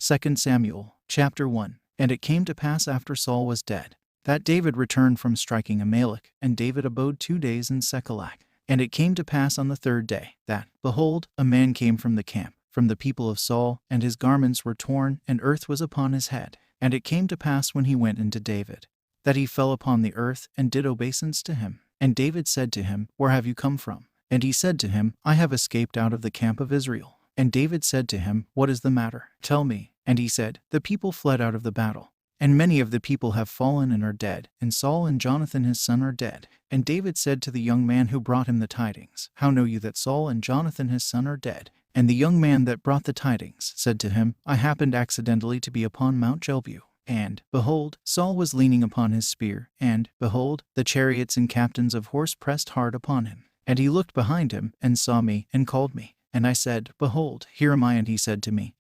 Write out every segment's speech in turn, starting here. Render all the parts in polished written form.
2 Samuel, chapter 1. And it came to pass after Saul was dead, that David returned from striking Amalek, and David abode 2 days in Ziklag. And it came to pass on the 3rd day, that, behold, a man came from the camp, from the people of Saul, and his garments were torn, and earth was upon his head. And it came to pass when he went into David, that he fell upon the earth, and did obeisance to him. And David said to him, Where have you come from? And he said to him, I have escaped out of the camp of Israel. And David said to him, What is the matter? Tell me. And he said, The people fled out of the battle, and many of the people have fallen and are dead, and Saul and Jonathan his son are dead. And David said to the young man who brought him the tidings, How know you that Saul and Jonathan his son are dead? And the young man that brought the tidings said to him, I happened accidentally to be upon Mount Jelbu, and, behold, Saul was leaning upon his spear, and, behold, the chariots and captains of horse pressed hard upon him. And he looked behind him, and saw me, and called me. And I said, Behold, here am I. And he said to me,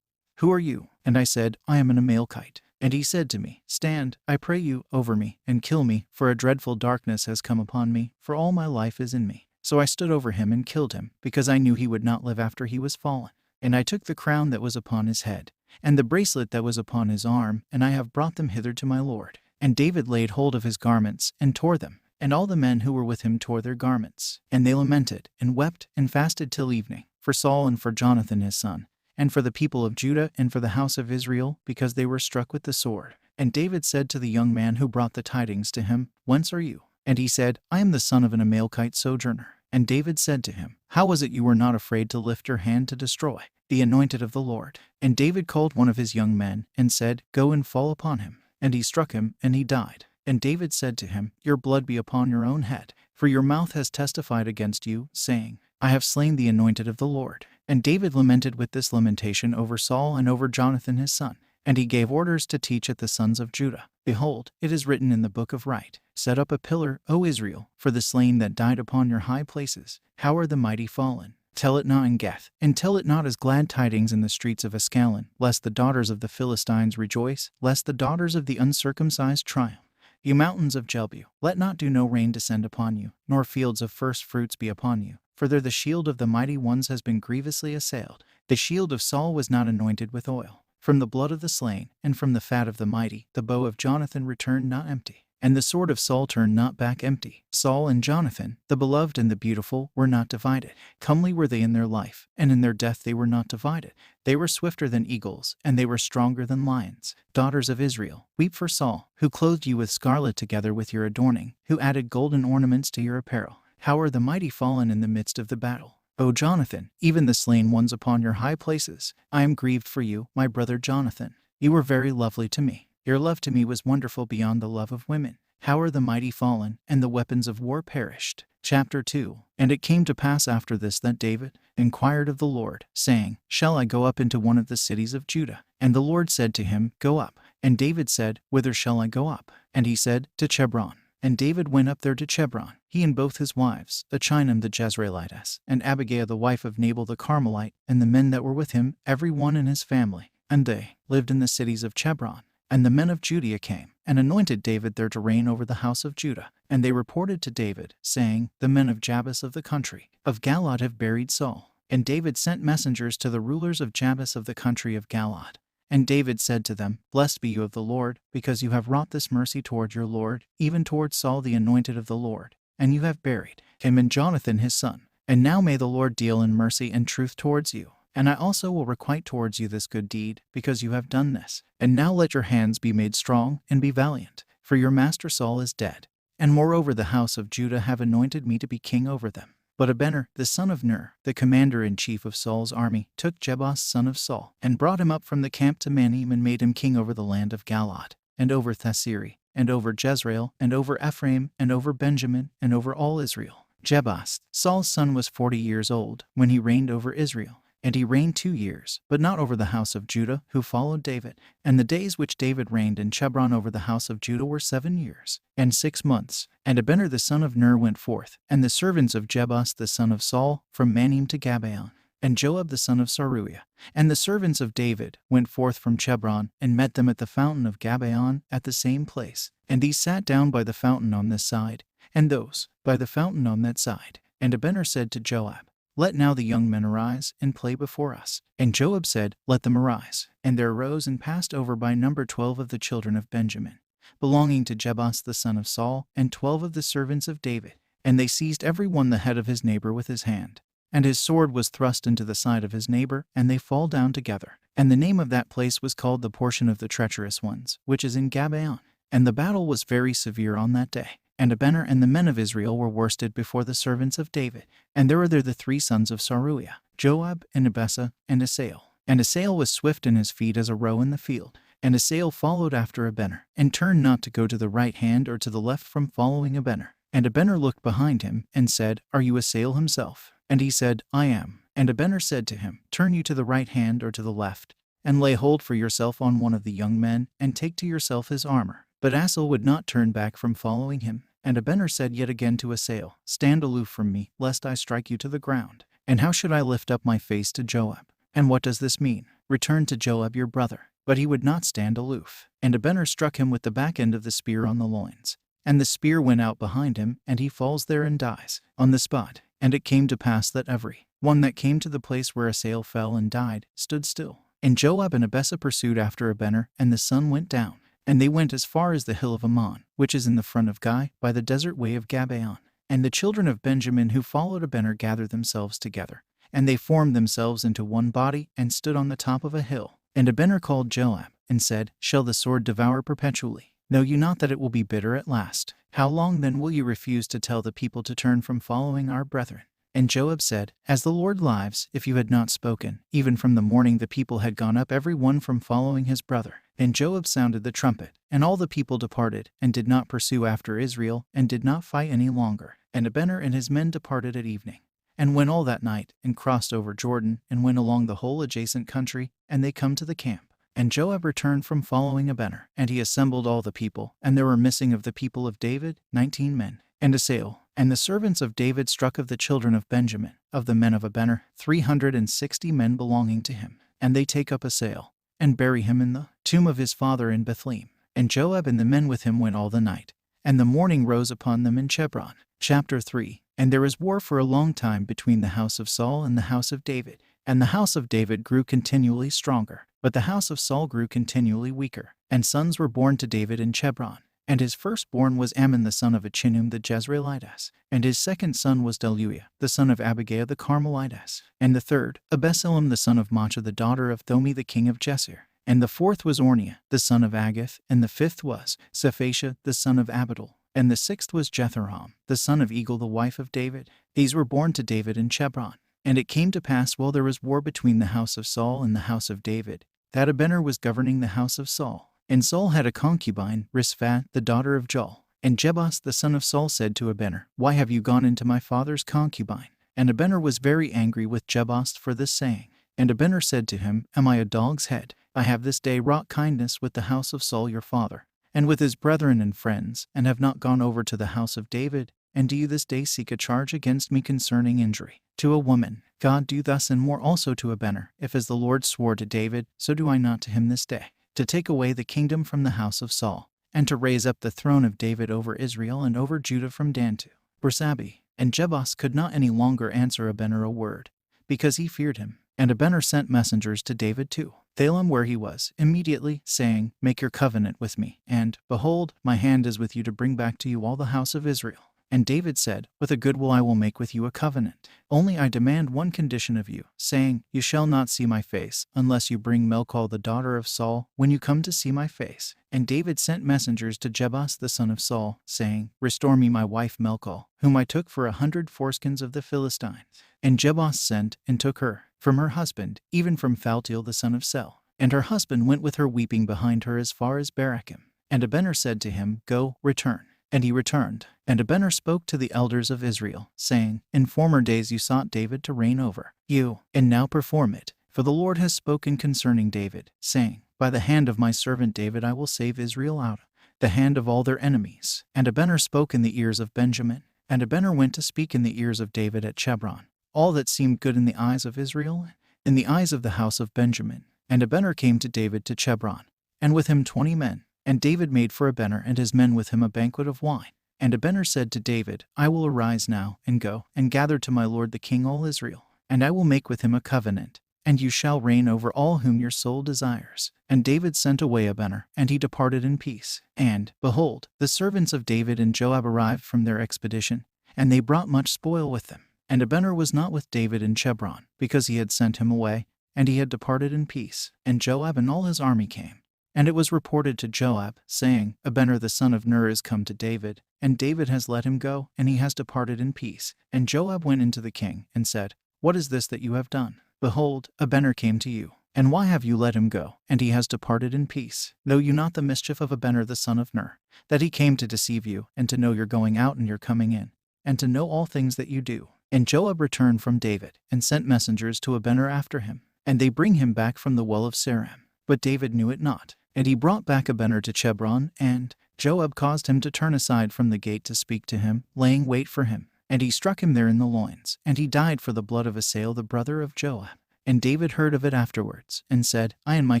Who are you? And I said, I am an Amalekite. And he said to me, Stand, I pray you, over me, and kill me, for a dreadful darkness has come upon me, for all my life is in me. So I stood over him and killed him, because I knew he would not live after he was fallen. And I took the crown that was upon his head, and the bracelet that was upon his arm, and I have brought them hither to my lord. And David laid hold of his garments, and tore them. And all the men who were with him tore their garments. And they lamented, and wept, and fasted till evening, for Saul and for Jonathan his son, and for the people of Judah and for the house of Israel, because they were struck with the sword. And David said to the young man who brought the tidings to him, Whence are you? And he said, I am the son of an Amalekite sojourner. And David said to him, How was it you were not afraid to lift your hand to destroy the anointed of the Lord? And David called one of his young men, and said, Go and fall upon him. And he struck him, and he died. And David said to him, Your blood be upon your own head, for your mouth has testified against you, saying, I have slain the anointed of the Lord. And David lamented with this lamentation over Saul and over Jonathan his son. And he gave orders to teach at the sons of Judah, Behold, it is written in the book of right, Set up a pillar, O Israel, for the slain that died upon your high places. How are the mighty fallen? Tell it not in Geth, and tell it not as glad tidings in the streets of Ascalon, lest the daughters of the Philistines rejoice, lest the daughters of the uncircumcised triumph. You mountains of Jelbu, let not do no rain descend upon you, nor fields of first fruits be upon you. For there the shield of the mighty ones has been grievously assailed. The shield of Saul was not anointed with oil. From the blood of the slain, and from the fat of the mighty, the bow of Jonathan returned not empty, and the sword of Saul turned not back empty. Saul and Jonathan, the beloved and the beautiful, were not divided. Comely were they in their life, and in their death they were not divided. They were swifter than eagles, and they were stronger than lions. Daughters of Israel, weep for Saul, who clothed you with scarlet together with your adorning, who added golden ornaments to your apparel. How are the mighty fallen in the midst of the battle? O Jonathan, even the slain ones upon your high places. I am grieved for you, my brother Jonathan. You were very lovely to me. Your love to me was wonderful beyond the love of women. How are the mighty fallen, and the weapons of war perished? Chapter 2. And it came to pass after this that David inquired of the Lord, saying, Shall I go up into one of the cities of Judah? And the Lord said to him, Go up. And David said, Whither shall I go up? And he said, To Chebron. And David went up there to Chebron, he and both his wives, Achinam the Jezreelitess, and Abigail the wife of Nabal the Carmelite, and the men that were with him, every one in his family. And they lived in the cities of Chebron. And the men of Judea came, and anointed David there to reign over the house of Judah. And they reported to David, saying, The men of Jabes of the country of Galaad have buried Saul. And David sent messengers to the rulers of Jabes of the country of Galaad. And David said to them, Blessed be you of the Lord, because you have wrought this mercy toward your Lord, even toward Saul the anointed of the Lord, and you have buried him and Jonathan his son. And now may the Lord deal in mercy and truth towards you. And I also will requite towards you this good deed, because you have done this. And now let your hands be made strong, and be valiant, for your master Saul is dead. And moreover the house of Judah have anointed me to be king over them. But Abner, the son of Ner, the commander-in-chief of Saul's army, took Jebus son of Saul, and brought him up from the camp to Mahanaim, and made him king over the land of Galaad, and over Thesiri, and over Jezreel, and over Ephraim, and over Benjamin, and over all Israel. Jebus, Saul's son, was 40 years old when he reigned over Israel. And he reigned 2 years, but not over the house of Judah, who followed David. And the days which David reigned in Chebron over the house of Judah were 7 years, and 6 months. And Abner the son of Ner went forth, and the servants of Jebus the son of Saul, from Mahanaim to Gabaon. And Joab the son of Saruiah, and the servants of David, went forth from Chebron, and met them at the fountain of Gabaon, at the same place. And these sat down by the fountain on this side, and those by the fountain on that side. And Abner said to Joab, Let now the young men arise, and play before us. And Joab said, Let them arise. And there arose and passed over by number 12 of the children of Benjamin, belonging to Jebus the son of Saul, and 12 of the servants of David. And they seized every one the head of his neighbor with his hand. And his sword was thrust into the side of his neighbor, and they fall down together. And the name of that place was called the portion of the treacherous ones, which is in Gabaon. And the battle was very severe on that day. And Abner and the men of Israel were worsted before the servants of David. And there were there the 3 sons of Saruiah, Joab, and Abessa, and Asael. And Asael was swift in his feet as a roe in the field. And Asael followed after Abner, and turned not to go to the right hand or to the left from following Abner. And Abner looked behind him, and said, Are you Asael himself? And he said, I am. And Abner said to him, Turn you to the right hand or to the left, and lay hold for yourself on one of the young men, and take to yourself his armor. But Asael would not turn back from following him. And Abner said yet again to Asael, Stand aloof from me, lest I strike you to the ground. And how should I lift up my face to Joab? And what does this mean? Return to Joab your brother. But he would not stand aloof. And Abner struck him with the back end of the spear on the loins. And the spear went out behind him, and he falls there and dies on the spot. And it came to pass that every one that came to the place where Asael fell and died stood still. And Joab and Abessa pursued after Abner, and the sun went down. And they went as far as the hill of Ammon, which is in the front of Gai, by the desert way of Gabaon. And the children of Benjamin who followed Abner gathered themselves together. And they formed themselves into one body, and stood on the top of a hill. And Abner called Joab, and said, Shall the sword devour perpetually? Know you not that it will be bitter at last? How long then will you refuse to tell the people to turn from following our brethren? And Joab said, As the Lord lives, if you had not spoken, even from the morning the people had gone up every one from following his brother. And Joab sounded the trumpet, and all the people departed, and did not pursue after Israel, and did not fight any longer. And Abner and his men departed at evening, and went all that night, and crossed over Jordan, and went along the whole adjacent country, and they come to the camp. And Joab returned from following Abner, and he assembled all the people, and there were missing of the people of David 19 men. And Asael and the servants of David struck of the children of Benjamin, of the men of Abner, 360 men belonging to him. And they take up Asael, and bury him in the tomb of his father in Bethlehem. And Joab and the men with him went all the night, and the morning rose upon them in Chebron. Chapter 3. And there was war for a long time between the house of Saul and the house of David. And the house of David grew continually stronger, but the house of Saul grew continually weaker. And sons were born to David in Chebron. And his firstborn was Ammon the son of Achinum the Jezreelitess. And his second son was Deluiah, the son of Abigail the Carmelitess. And the third, Abesalom the son of Maachah the daughter of Thomi the king of Jesir. And the fourth was Orniah, the son of Agath. And the fifth was Sephatia, the son of Abidal. And the sixth was Jethoram, the son of Egal the wife of David. These were born to David in Chebron. And it came to pass while there was war between the house of Saul and the house of David, that Abner was governing the house of Saul. And Saul had a concubine, Rizpah, the daughter of Joel. And Jebus the son of Saul said to Abner, Why have you gone into my father's concubine? And Abner was very angry with Jebus for this saying. And Abner said to him, Am I a dog's head? I have this day wrought kindness with the house of Saul your father, and with his brethren and friends, and have not gone over to the house of David. And do you this day seek a charge against me concerning injury to a woman? God do thus and more also to Abner, if as the Lord swore to David, so do I not to him this day, to take away the kingdom from the house of Saul, and to raise up the throne of David over Israel and over Judah from Dan to Bersabeh. And Jebus could not any longer answer Abner a word, because he feared him. And Abner sent messengers to David to Thalem where he was, immediately, saying, Make your covenant with me, and, behold, my hand is with you to bring back to you all the house of Israel. And David said, With a good will I will make with you a covenant. Only I demand one condition of you, saying, You shall not see my face, unless you bring Melchol the daughter of Saul, when you come to see my face. And David sent messengers to Jebus the son of Saul, saying, Restore me my wife Melchol, whom I took for 100 foreskins of the Philistines. And Jebus sent, and took her from her husband, even from Phaltiel the son of Sel. And her husband went with her weeping behind her as far as Barachim. And Abner said to him, Go, return. And he returned. And Abner spoke to the elders of Israel, saying, In former days you sought David to reign over you, and now perform it. For the Lord has spoken concerning David, saying, By the hand of my servant David I will save Israel out of the hand of all their enemies. And Abner spoke in the ears of Benjamin. And Abner went to speak in the ears of David at Chebron, all that seemed good in the eyes of Israel, in the eyes of the house of Benjamin. And Abner came to David to Chebron, and with him 20 men. And David made for Abner and his men with him a banquet of wine. And Abner said to David, I will arise now, and go, and gather to my lord the king all Israel, and I will make with him a covenant, and you shall reign over all whom your soul desires. And David sent away Abner, and he departed in peace. And, behold, the servants of David and Joab arrived from their expedition, and they brought much spoil with them. And Abner was not with David in Hebron, because he had sent him away, and he had departed in peace. And Joab and all his army came. And it was reported to Joab, saying, Abner the son of Ner is come to David, and David has let him go, and he has departed in peace. And Joab went into the king, and said, What is this that you have done? Behold, Abner came to you. And why have you let him go? And he has departed in peace. Know you not the mischief of Abner the son of Ner, that he came to deceive you, and to know your going out and your coming in, and to know all things that you do? And Joab returned from David, and sent messengers to Abner after him, and they bring him back from the well of Saram. But David knew it not. And he brought back Abner to Hebron, and Joab caused him to turn aside from the gate to speak to him, laying wait for him. And he struck him there in the loins, and he died for the blood of Asahel the brother of Joab. And David heard of it afterwards, and said, I and my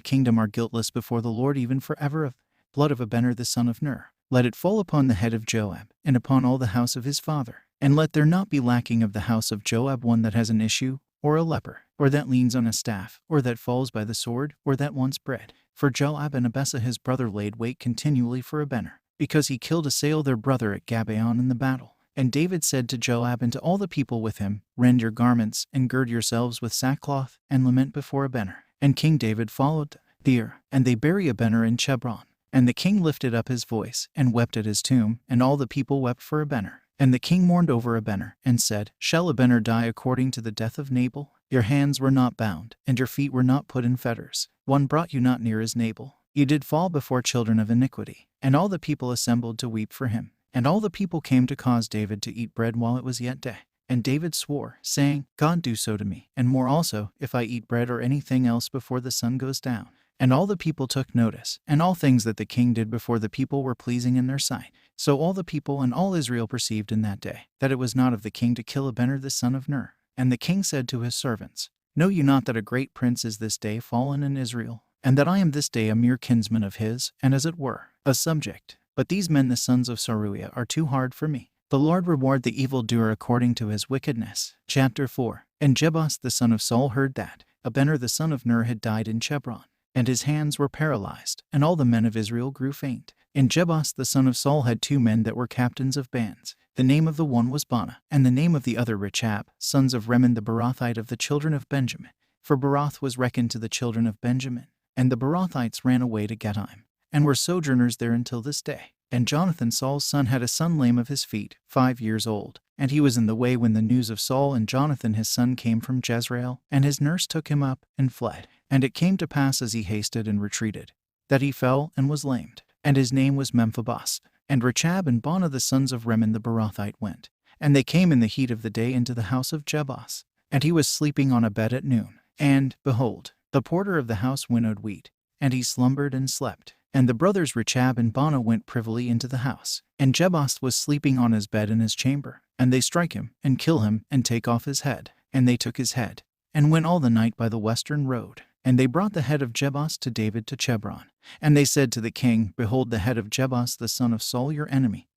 kingdom are guiltless before the Lord even forever of blood of Abner the son of Ner. Let it fall upon the head of Joab, and upon all the house of his father. And let there not be lacking of the house of Joab one that has an issue, or a leper, or that leans on a staff, or that falls by the sword, or that wants bread. For Joab and Abishai his brother laid wait continually for Abner, because he killed Asahel their brother at Gabaon in the battle. And David said to Joab and to all the people with him, Rend your garments, and gird yourselves with sackcloth, and lament before Abner. And King David followed there, and they bury Abner in Hebron. And the king lifted up his voice, and wept at his tomb, and all the people wept for Abner. And the king mourned over Abner, and said, Shall Abner die according to the death of Nabal? Your hands were not bound, and your feet were not put in fetters. One brought you not near as Nabal. You did fall before children of iniquity. And all the people assembled to weep for him. And all the people came to cause David to eat bread while it was yet day. And David swore, saying, God do so to me, and more also, if I eat bread or anything else before the sun goes down. And all the people took notice, and all things that the king did before the people were pleasing in their sight. So all the people and all Israel perceived in that day, that it was not of the king to kill Abner the son of Ner. And the king said to his servants, Know you not that a great prince is this day fallen in Israel, and that I am this day a mere kinsman of his, and as it were, a subject? But these men the sons of Zeruiah are too hard for me. The Lord reward the evildoer according to his wickedness. Chapter 4. And Jebus the son of Saul heard that Abner the son of Ner had died in Hebron, and his hands were paralyzed, and all the men of Israel grew faint. And Jebus the son of Saul had 2 men that were captains of bands. The name of the one was Baanah, and the name of the other Rechab, sons of Rimmon the Beerothite of the children of Benjamin. For Beeroth was reckoned to the children of Benjamin. And the Beerothites ran away to Getaim, and were sojourners there until this day. And Jonathan Saul's son had a son lame of his feet, 5 years old. And he was in the way when the news of Saul and Jonathan his son came from Jezreel, and his nurse took him up, and fled. And it came to pass as he hasted and retreated, that he fell and was lamed. And his name was Memphibosheth. And Rechab and Baanah the sons of Rimmon the Beerothite went. And they came in the heat of the day into the house of Jebus. And he was sleeping on a bed at noon. And, behold, the porter of the house winnowed wheat. And he slumbered and slept. And the brothers Rechab and Baanah went privily into the house. And Jebus was sleeping on his bed in his chamber. And they strike him, and kill him, and take off his head. And they took his head, and went all the night by the western road. And they brought the head of Jebus to David to Hebron. And they said to the king, Behold the head of Jebus the son of Saul your enemy,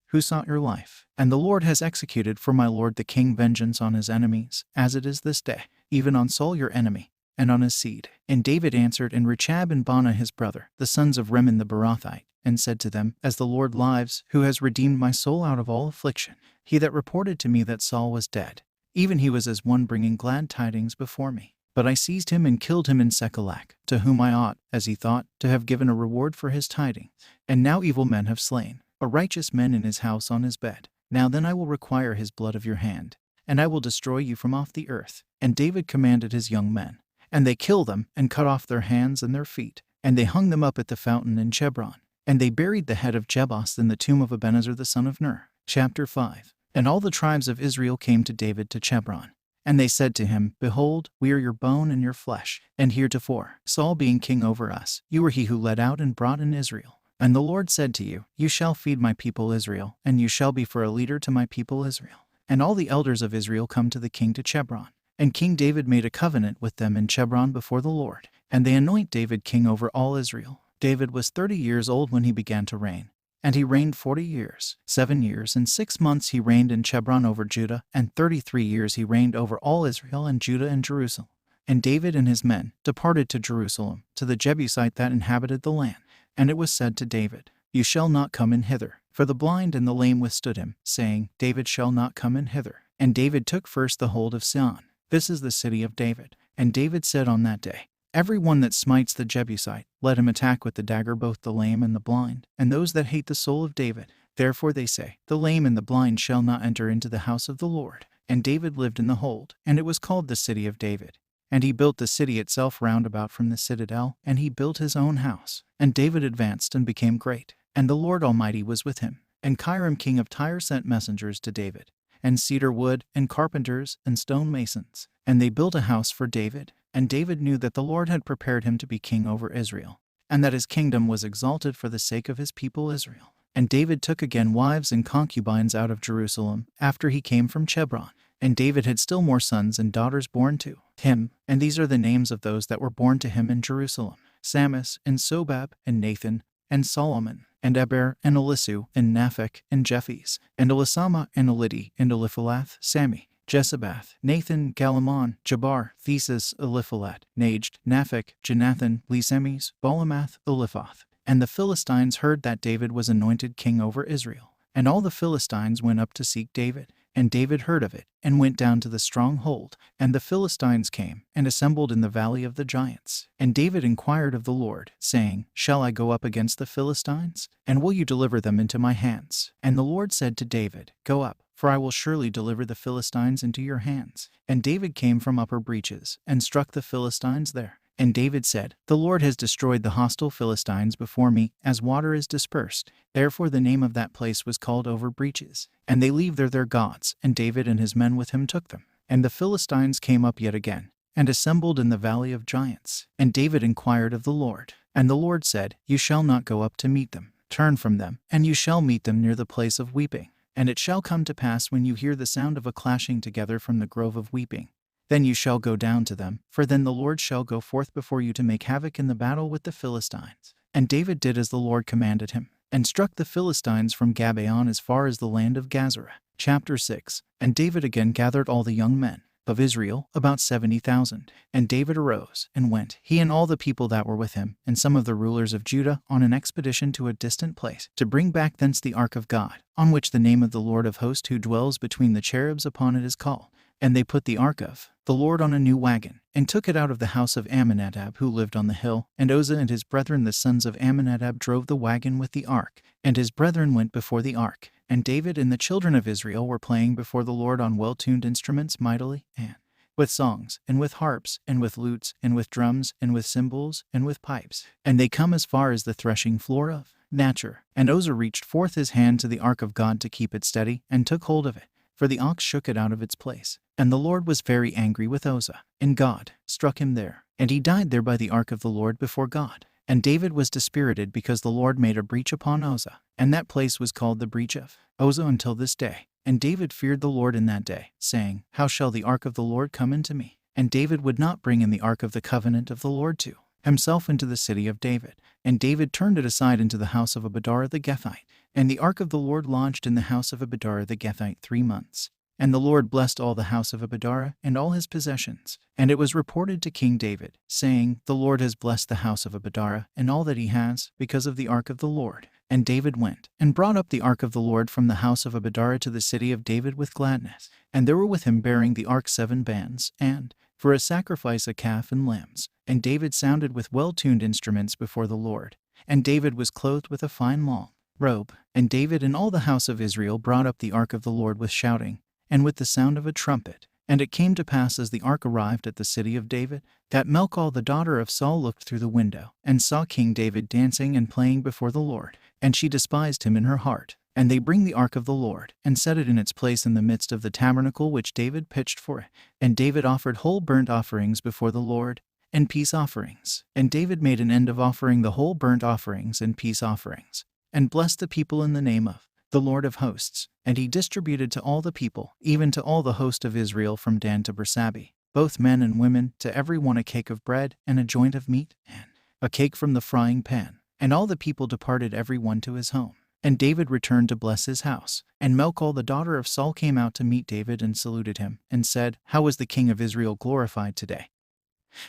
who sought your life. And the Lord has executed for my lord the king vengeance on his enemies, as it is this day, even on Saul your enemy, and on his seed. And David answered and Rechab and Baanah his brother, the sons of Rimmon the Beerothite, and said to them, As the Lord lives, who has redeemed my soul out of all affliction, he that reported to me that Saul was dead, even he was as one bringing glad tidings before me. But I seized him and killed him in Ziklag, to whom I ought, as he thought, to have given a reward for his tidings. And now evil men have slain a righteous man in his house on his bed. Now then I will require his blood of your hand, and I will destroy you from off the earth. And David commanded his young men, and they killed them, and cut off their hands and their feet, and they hung them up at the fountain in Hebron. And they buried the head of Jebus in the tomb of Ebenezer the son of Ner. Chapter 5. And all the tribes of Israel came to David to Hebron. And they said to him, Behold, we are your bone and your flesh. And heretofore, Saul being king over us, you were he who led out and brought in Israel. And the Lord said to you, You shall feed my people Israel, and you shall be for a leader to my people Israel. And all the elders of Israel come to the king to Hebron. And King David made a covenant with them in Hebron before the Lord. And they anoint David king over all Israel. David was 30 years old when he began to reign, And he reigned 40 years, 7 years and 6 months he reigned in Hebron over Judah, and 33 years he reigned over all Israel and Judah and Jerusalem. And David and his men departed to Jerusalem, to the Jebusite that inhabited the land. And it was said to David, You shall not come in hither. For the blind and the lame withstood him, saying, David shall not come in hither. And David took first the hold of Sion. This is the city of David. And David said on that day, Every one that smites the Jebusite, let him attack with the dagger both the lame and the blind, and those that hate the soul of David. Therefore they say, The lame and the blind shall not enter into the house of the Lord. And David lived in the hold, and it was called the city of David. And he built the city itself round about from the citadel, and he built his own house. And David advanced and became great, and the Lord Almighty was with him. And Hiram king of Tyre sent messengers to David, and cedar wood, and carpenters, and stone masons. And they built a house for David. And David knew that the Lord had prepared him to be king over Israel, and that his kingdom was exalted for the sake of his people Israel. And David took again wives and concubines out of Jerusalem, after he came from Hebron. And David had still more sons and daughters born to him, and these are the names of those that were born to him in Jerusalem: Samus, and Sobab, and Nathan, and Solomon, and Eber, and Elisu, and Naphek, and Jephes, and Elisama, and Elidi, and Eliphalath, Sami, Jesabath, Nathan, Galamon, Jabar, Thesis, Eliphalet, Naged, Naphek, Jonathan, Lisemes, Balamath, Eliphath. And the Philistines heard that David was anointed king over Israel. And all the Philistines went up to seek David. And David heard of it, and went down to the stronghold. And the Philistines came, and assembled in the valley of the giants. And David inquired of the Lord, saying, Shall I go up against the Philistines? And will you deliver them into my hands? And the Lord said to David, Go up, for I will surely deliver the Philistines into your hands. And David came from upper breaches, and struck the Philistines there. And David said, The Lord has destroyed the hostile Philistines before me, as water is dispersed. Therefore the name of that place was called Over Breaches. And they leave there their gods, and David and his men with him took them. And the Philistines came up yet again, and assembled in the valley of giants. And David inquired of the Lord. And the Lord said, You shall not go up to meet them. Turn from them, and you shall meet them near the place of weeping. And it shall come to pass when you hear the sound of a clashing together from the grove of weeping, then you shall go down to them, for then the Lord shall go forth before you to make havoc in the battle with the Philistines. And David did as the Lord commanded him, and struck the Philistines from Gabaon as far as the land of Gazara. Chapter 6. And David again gathered all the young men of Israel, about 70,000. And David arose, and went, he and all the people that were with him, and some of the rulers of Judah, on an expedition to a distant place, to bring back thence the ark of God, on which the name of the Lord of hosts who dwells between the cherubs upon it is called. And they put the ark of the Lord on a new wagon, and took it out of the house of Amminadab who lived on the hill. And Uzzah and his brethren the sons of Amminadab drove the wagon with the ark, and his brethren went before the ark. And David and the children of Israel were playing before the Lord on well-tuned instruments mightily, and with songs, and with harps, and with lutes, and with drums, and with cymbals, and with pipes. And they come as far as the threshing floor of Nachor. And Uzzah reached forth his hand to the ark of God to keep it steady, and took hold of it, for the ox shook it out of its place. And the Lord was very angry with Uzzah, and God struck him there, and he died there by the ark of the Lord before God. And David was dispirited because the Lord made a breach upon Uzzah, and that place was called the breach of Uzzah until this day. And David feared the Lord in that day, saying, How shall the ark of the Lord come into me? And David would not bring in the ark of the covenant of the Lord to himself into the city of David. And David turned it aside into the house of Abidar the Gethite. And the ark of the Lord lodged in the house of Abidar the Gethite 3 months. And the Lord blessed all the house of Abidar and all his possessions. And it was reported to King David, saying, The Lord has blessed the house of Abidar and all that he has, because of the ark of the Lord. And David went, and brought up the ark of the Lord from the house of Abidar to the city of David with gladness. And there were with him bearing the ark 7 bands, and for a sacrifice a calf and lambs. And David sounded with well-tuned instruments before the Lord. And David was clothed with a fine long robe. And David and all the house of Israel brought up the ark of the Lord with shouting, and with the sound of a trumpet. And it came to pass as the ark arrived at the city of David, that Melchol the daughter of Saul looked through the window, and saw King David dancing and playing before the Lord. And she despised him in her heart. And they bring the ark of the Lord, and set it in its place in the midst of the tabernacle which David pitched for it. And David offered whole burnt offerings before the Lord, and peace offerings. And David made an end of offering the whole burnt offerings and peace offerings, and blessed the people in the name of the Lord of hosts. And he distributed to all the people, even to all the host of Israel from Dan to Bersabeh, both men and women, to every one a cake of bread, and a joint of meat, and a cake from the frying pan. And all the people departed every one to his home. And David returned to bless his house. And Melchol the daughter of Saul came out to meet David and saluted him, and said, How is the king of Israel glorified today?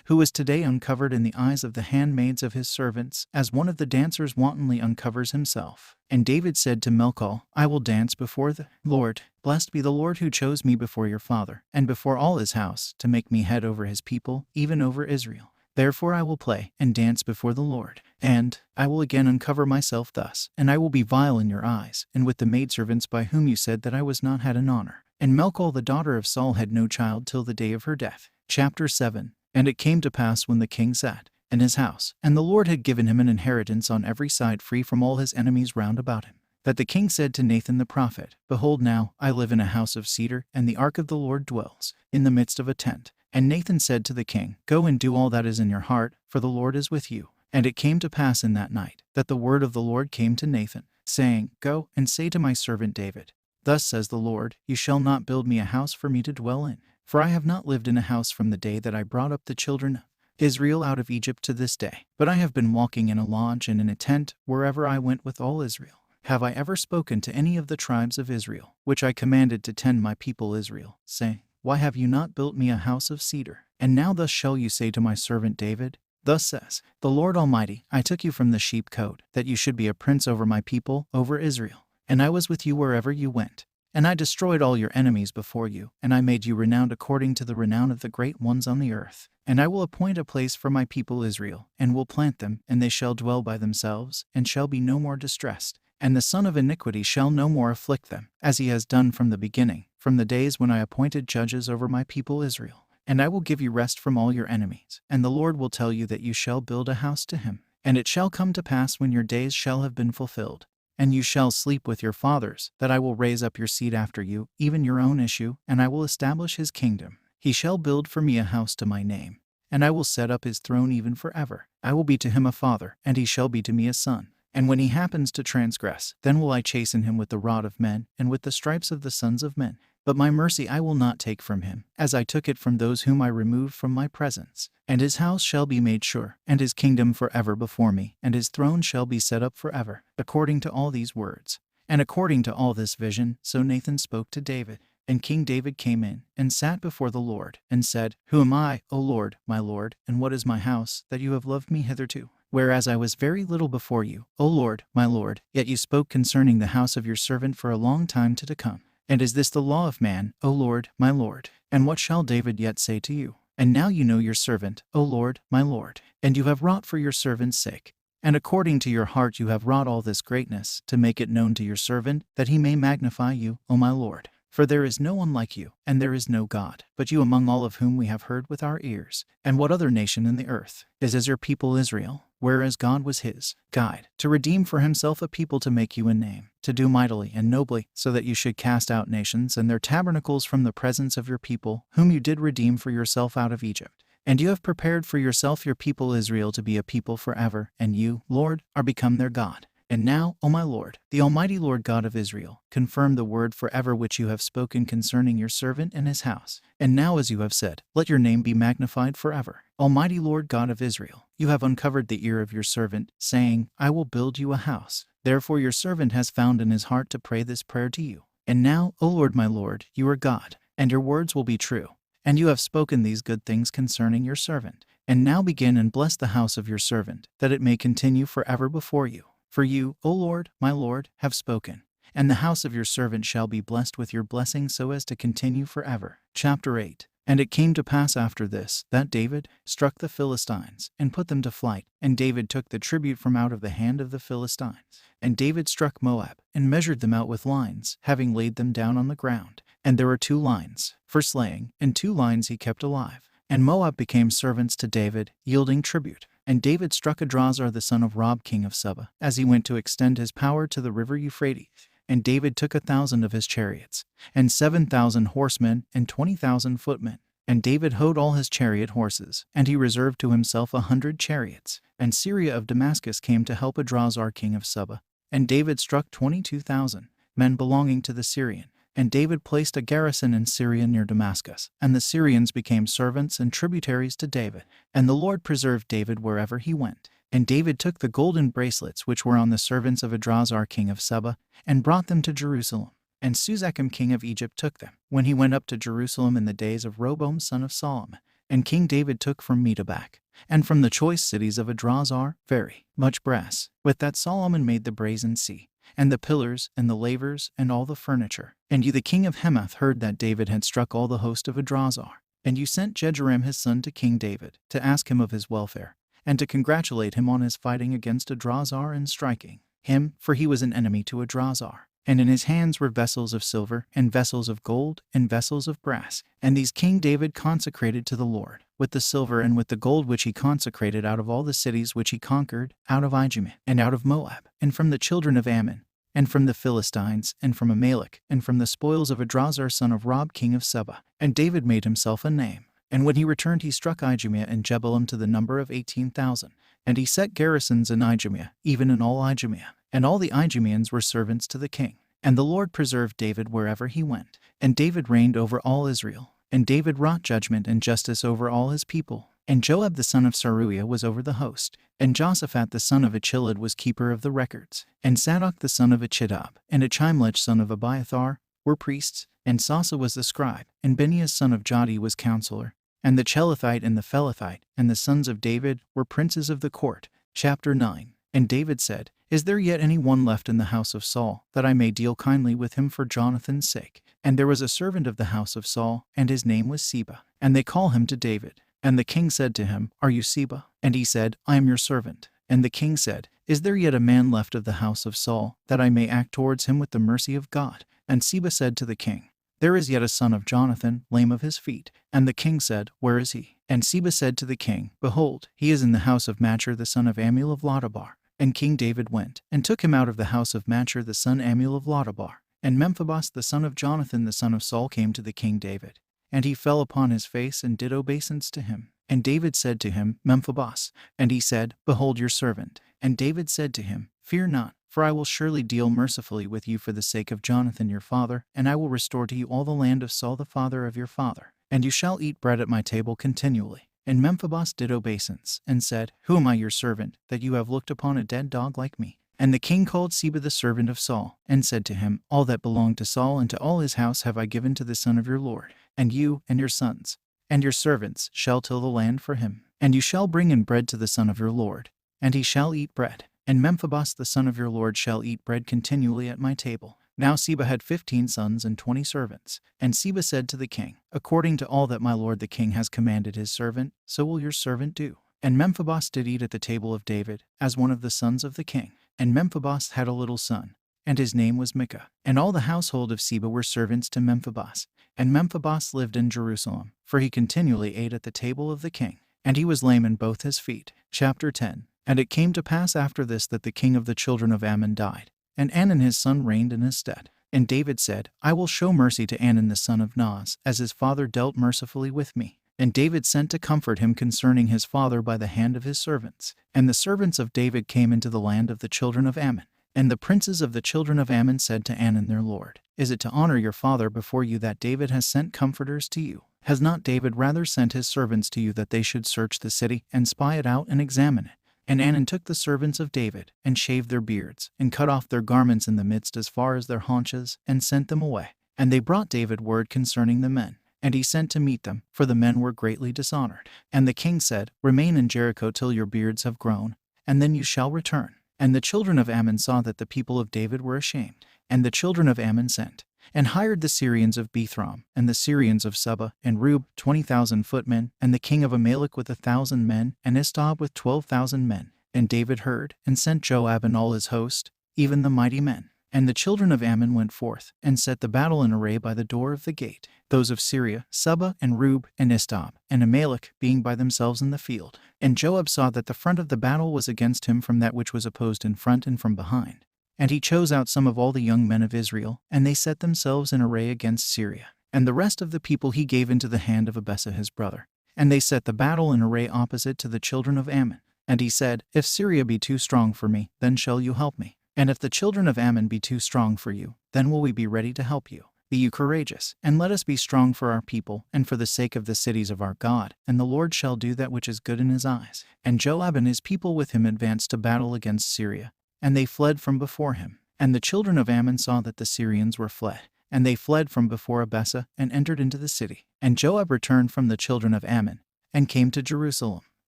Who is today uncovered in the eyes of the handmaids of his servants, as one of the dancers wantonly uncovers himself. And David said to Melchol, I will dance before the Lord. Blessed be the Lord who chose me before your father, and before all his house, to make me head over his people, even over Israel. Therefore I will play and dance before the Lord. And I will again uncover myself thus, and I will be vile in your eyes, and with the maidservants by whom you said that I was not had an honor. And Melchol the daughter of Saul had no child till the day of her death. Chapter 7. And it came to pass when the king sat in his house, and the Lord had given him an inheritance on every side free from all his enemies round about him, that the king said to Nathan the prophet, Behold now, I live in a house of cedar, and the ark of the Lord dwells in the midst of a tent. And Nathan said to the king, Go and do all that is in your heart, for the Lord is with you. And it came to pass in that night, that the word of the Lord came to Nathan, saying, Go and say to my servant David, Thus says the Lord, You shall not build me a house for me to dwell in. For I have not lived in a house from the day that I brought up the children of Israel out of Egypt to this day, but I have been walking in a lodge and in a tent wherever I went with all Israel. Have I ever spoken to any of the tribes of Israel, which I commanded to tend my people Israel, saying, Why have you not built me a house of cedar? And now thus shall you say to my servant David, Thus says the Lord Almighty, I took you from the sheepcote, that you should be a prince over my people, over Israel. And I was with you wherever you went. And I destroyed all your enemies before you, and I made you renowned according to the renown of the great ones on the earth. And I will appoint a place for my people Israel, and will plant them, and they shall dwell by themselves, and shall be no more distressed. And the son of iniquity shall no more afflict them, as he has done from the beginning, from the days when I appointed judges over my people Israel. And I will give you rest from all your enemies, and the Lord will tell you that you shall build a house to him. And it shall come to pass when your days shall have been fulfilled, and you shall sleep with your fathers, that I will raise up your seed after you, even your own issue, and I will establish his kingdom. He shall build for me a house to my name, and I will set up his throne even forever. I will be to him a father, and he shall be to me a son. And when he happens to transgress, then will I chasten him with the rod of men, and with the stripes of the sons of men. But my mercy I will not take from him, as I took it from those whom I removed from my presence. And his house shall be made sure, and his kingdom forever before me, and his throne shall be set up forever, according to all these words. And according to all this vision, so Nathan spoke to David. And King David came in, and sat before the Lord, and said, Who am I, O Lord, my Lord, and what is my house, that you have loved me hitherto? Whereas I was very little before you, O Lord, my Lord, yet you spoke concerning the house of your servant for a long time to come. And is this the law of man, O Lord, my Lord? And what shall David yet say to you? And now you know your servant, O Lord, my Lord, and you have wrought for your servant's sake. And according to your heart you have wrought all this greatness, to make it known to your servant, that he may magnify you, O my Lord. For there is no one like you, and there is no God, but you among all of whom we have heard with our ears. And what other nation in the earth is as your people Israel? Whereas God was his guide, to redeem for himself a people to make you a name, to do mightily and nobly, so that you should cast out nations and their tabernacles from the presence of your people, whom you did redeem for yourself out of Egypt. And you have prepared for yourself your people Israel to be a people forever, and you, Lord, are become their God. And now, O my Lord, the Almighty Lord God of Israel, confirm the word forever which you have spoken concerning your servant and his house. And now, as you have said, let your name be magnified forever. Almighty Lord God of Israel, you have uncovered the ear of your servant, saying, I will build you a house. Therefore your servant has found in his heart to pray this prayer to you. And now, O Lord my Lord, you are God, and your words will be true. And you have spoken these good things concerning your servant. And now begin and bless the house of your servant, that it may continue forever before you. For you, O Lord, my Lord, have spoken, and the house of your servant shall be blessed with your blessing so as to continue forever. Chapter 8. And it came to pass after this, that David struck the Philistines, and put them to flight. And David took the tribute from out of the hand of the Philistines. And David struck Moab, and measured them out with lines, having laid them down on the ground. And there were 2 lines for slaying, and 2 lines he kept alive. And Moab became servants to David, yielding tribute. And David struck Adrazar the son of Rob king of Subbah, as he went to extend his power to the river Euphrates. And David took 1,000 of his chariots, and 7,000 horsemen, and 20,000 footmen. And David houghed all his chariot horses, and he reserved to himself 100 chariots. And Syria of Damascus came to help Adrazar king of Subbah. And David struck 22,000 men belonging to the Syrian. And David placed a garrison in Syria near Damascus, and the Syrians became servants and tributaries to David. And the Lord preserved David wherever he went. And David took the golden bracelets which were on the servants of Adrazar king of Seba, and brought them to Jerusalem. And Susakam king of Egypt took them, when he went up to Jerusalem in the days of Roboam son of Solomon. And King David took from Medabak, and from the choice cities of Adrazar, very much brass. With that Solomon made the brazen sea, and the pillars, and the lavers, and all the furniture. And you the king of Hamath heard that David had struck all the host of Adrazar. And you sent Jejoram his son to King David, to ask him of his welfare, and to congratulate him on his fighting against Adrazar and striking him, for he was an enemy to Adrazar. And in his hands were vessels of silver, and vessels of gold, and vessels of brass. And these King David consecrated to the Lord, with the silver and with the gold which he consecrated out of all the cities which he conquered, out of Idumea, and out of Moab, and from the children of Ammon, and from the Philistines, and from Amalek, and from the spoils of Adrazar son of Rob king of Seba. And David made himself a name. And when he returned he struck Idumea and Jebalum to the number of 18,000. And he set garrisons in Idumea, even in all Idumea. And all the Idumeans were servants to the king. And the Lord preserved David wherever he went. And David reigned over all Israel. And David wrought judgment and justice over all his people. And Joab the son of Saruiah was over the host. And Joshaphat the son of Achilad was keeper of the records. And Zadok the son of Achidab, and Achimelech son of Abiathar, were priests. And Sasa was the scribe. And Benias son of Jadi was counselor. And the Chelethite and the Phelethite, and the sons of David, were princes of the court. Chapter 9. And David said, Is there yet any one left in the house of Saul, that I may deal kindly with him for Jonathan's sake? And there was a servant of the house of Saul, and his name was Seba. And they call him to David. And the king said to him, Are you Seba? And he said, I am your servant. And the king said, Is there yet a man left of the house of Saul, that I may act towards him with the mercy of God? And Seba said to the king, There is yet a son of Jonathan, lame of his feet. And the king said, Where is he? And Seba said to the king, Behold, he is in the house of Machir the son of Ammiel of Lodabar. And King David went, and took him out of the house of Machir the son Ammiel of Lodabar. And Memphibosheth the son of Jonathan the son of Saul came to the king David. And he fell upon his face and did obeisance to him. And David said to him, Memphibosheth. And he said, Behold your servant. And David said to him, Fear not, for I will surely deal mercifully with you for the sake of Jonathan your father, and I will restore to you all the land of Saul the father of your father. And you shall eat bread at my table continually. And Memphibosheth did obeisance, and said, Who am I your servant, that you have looked upon a dead dog like me? And the king called Seba the servant of Saul, and said to him, All that belonged to Saul and to all his house have I given to the son of your lord. And you, and your sons, and your servants shall till the land for him. And you shall bring in bread to the son of your lord, and he shall eat bread. And Memphibosheth the son of your lord shall eat bread continually at my table. Now Seba had 15 sons and 20 servants. And Seba said to the king, According to all that my lord the king has commanded his servant, so will your servant do. And Memphibosheth did eat at the table of David, as one of the sons of the king. And Memphibosheth had a little son, and his name was Micah. And all the household of Seba were servants to Memphibosheth. And Memphibosheth lived in Jerusalem, for he continually ate at the table of the king. And he was lame in both his feet. Chapter 10. And it came to pass after this that the king of the children of Ammon died, and Anan his son reigned in his stead. And David said, I will show mercy to Anan the son of Naz, as his father dealt mercifully with me. And David sent to comfort him concerning his father by the hand of his servants. And the servants of David came into the land of the children of Ammon. And the princes of the children of Ammon said to Anan their lord, Is it to honor your father before you that David has sent comforters to you? Has not David rather sent his servants to you that they should search the city, and spy it out, and examine it? And Anan took the servants of David, and shaved their beards, and cut off their garments in the midst as far as their haunches, and sent them away. And they brought David word concerning the men. And he sent to meet them, for the men were greatly dishonored. And the king said, Remain in Jericho till your beards have grown, and then you shall return. And the children of Ammon saw that the people of David were ashamed. And the children of Ammon sent, and hired the Syrians of Bethram, and the Syrians of Seba, and Rub, 20,000 footmen, and the king of Amalek with 1,000 men, and Istob with 12,000 men. And David heard, and sent Joab and all his host, even the mighty men. And the children of Ammon went forth, and set the battle in array by the door of the gate, those of Syria, Seba, and Rub, and Istob, and Amalek, being by themselves in the field. And Joab saw that the front of the battle was against him from that which was opposed in front and from behind. And he chose out some of all the young men of Israel, and they set themselves in array against Syria. And the rest of the people he gave into the hand of Abessa his brother. And they set the battle in array opposite to the children of Ammon. And he said, If Syria be too strong for me, then shall you help me. And if the children of Ammon be too strong for you, then will we be ready to help you. Be you courageous, and let us be strong for our people, and for the sake of the cities of our God, and the Lord shall do that which is good in his eyes. And Joab and his people with him advanced to battle against Syria, and they fled from before him. And the children of Ammon saw that the Syrians were fled, and they fled from before Abessa, and entered into the city. And Joab returned from the children of Ammon, and came to Jerusalem.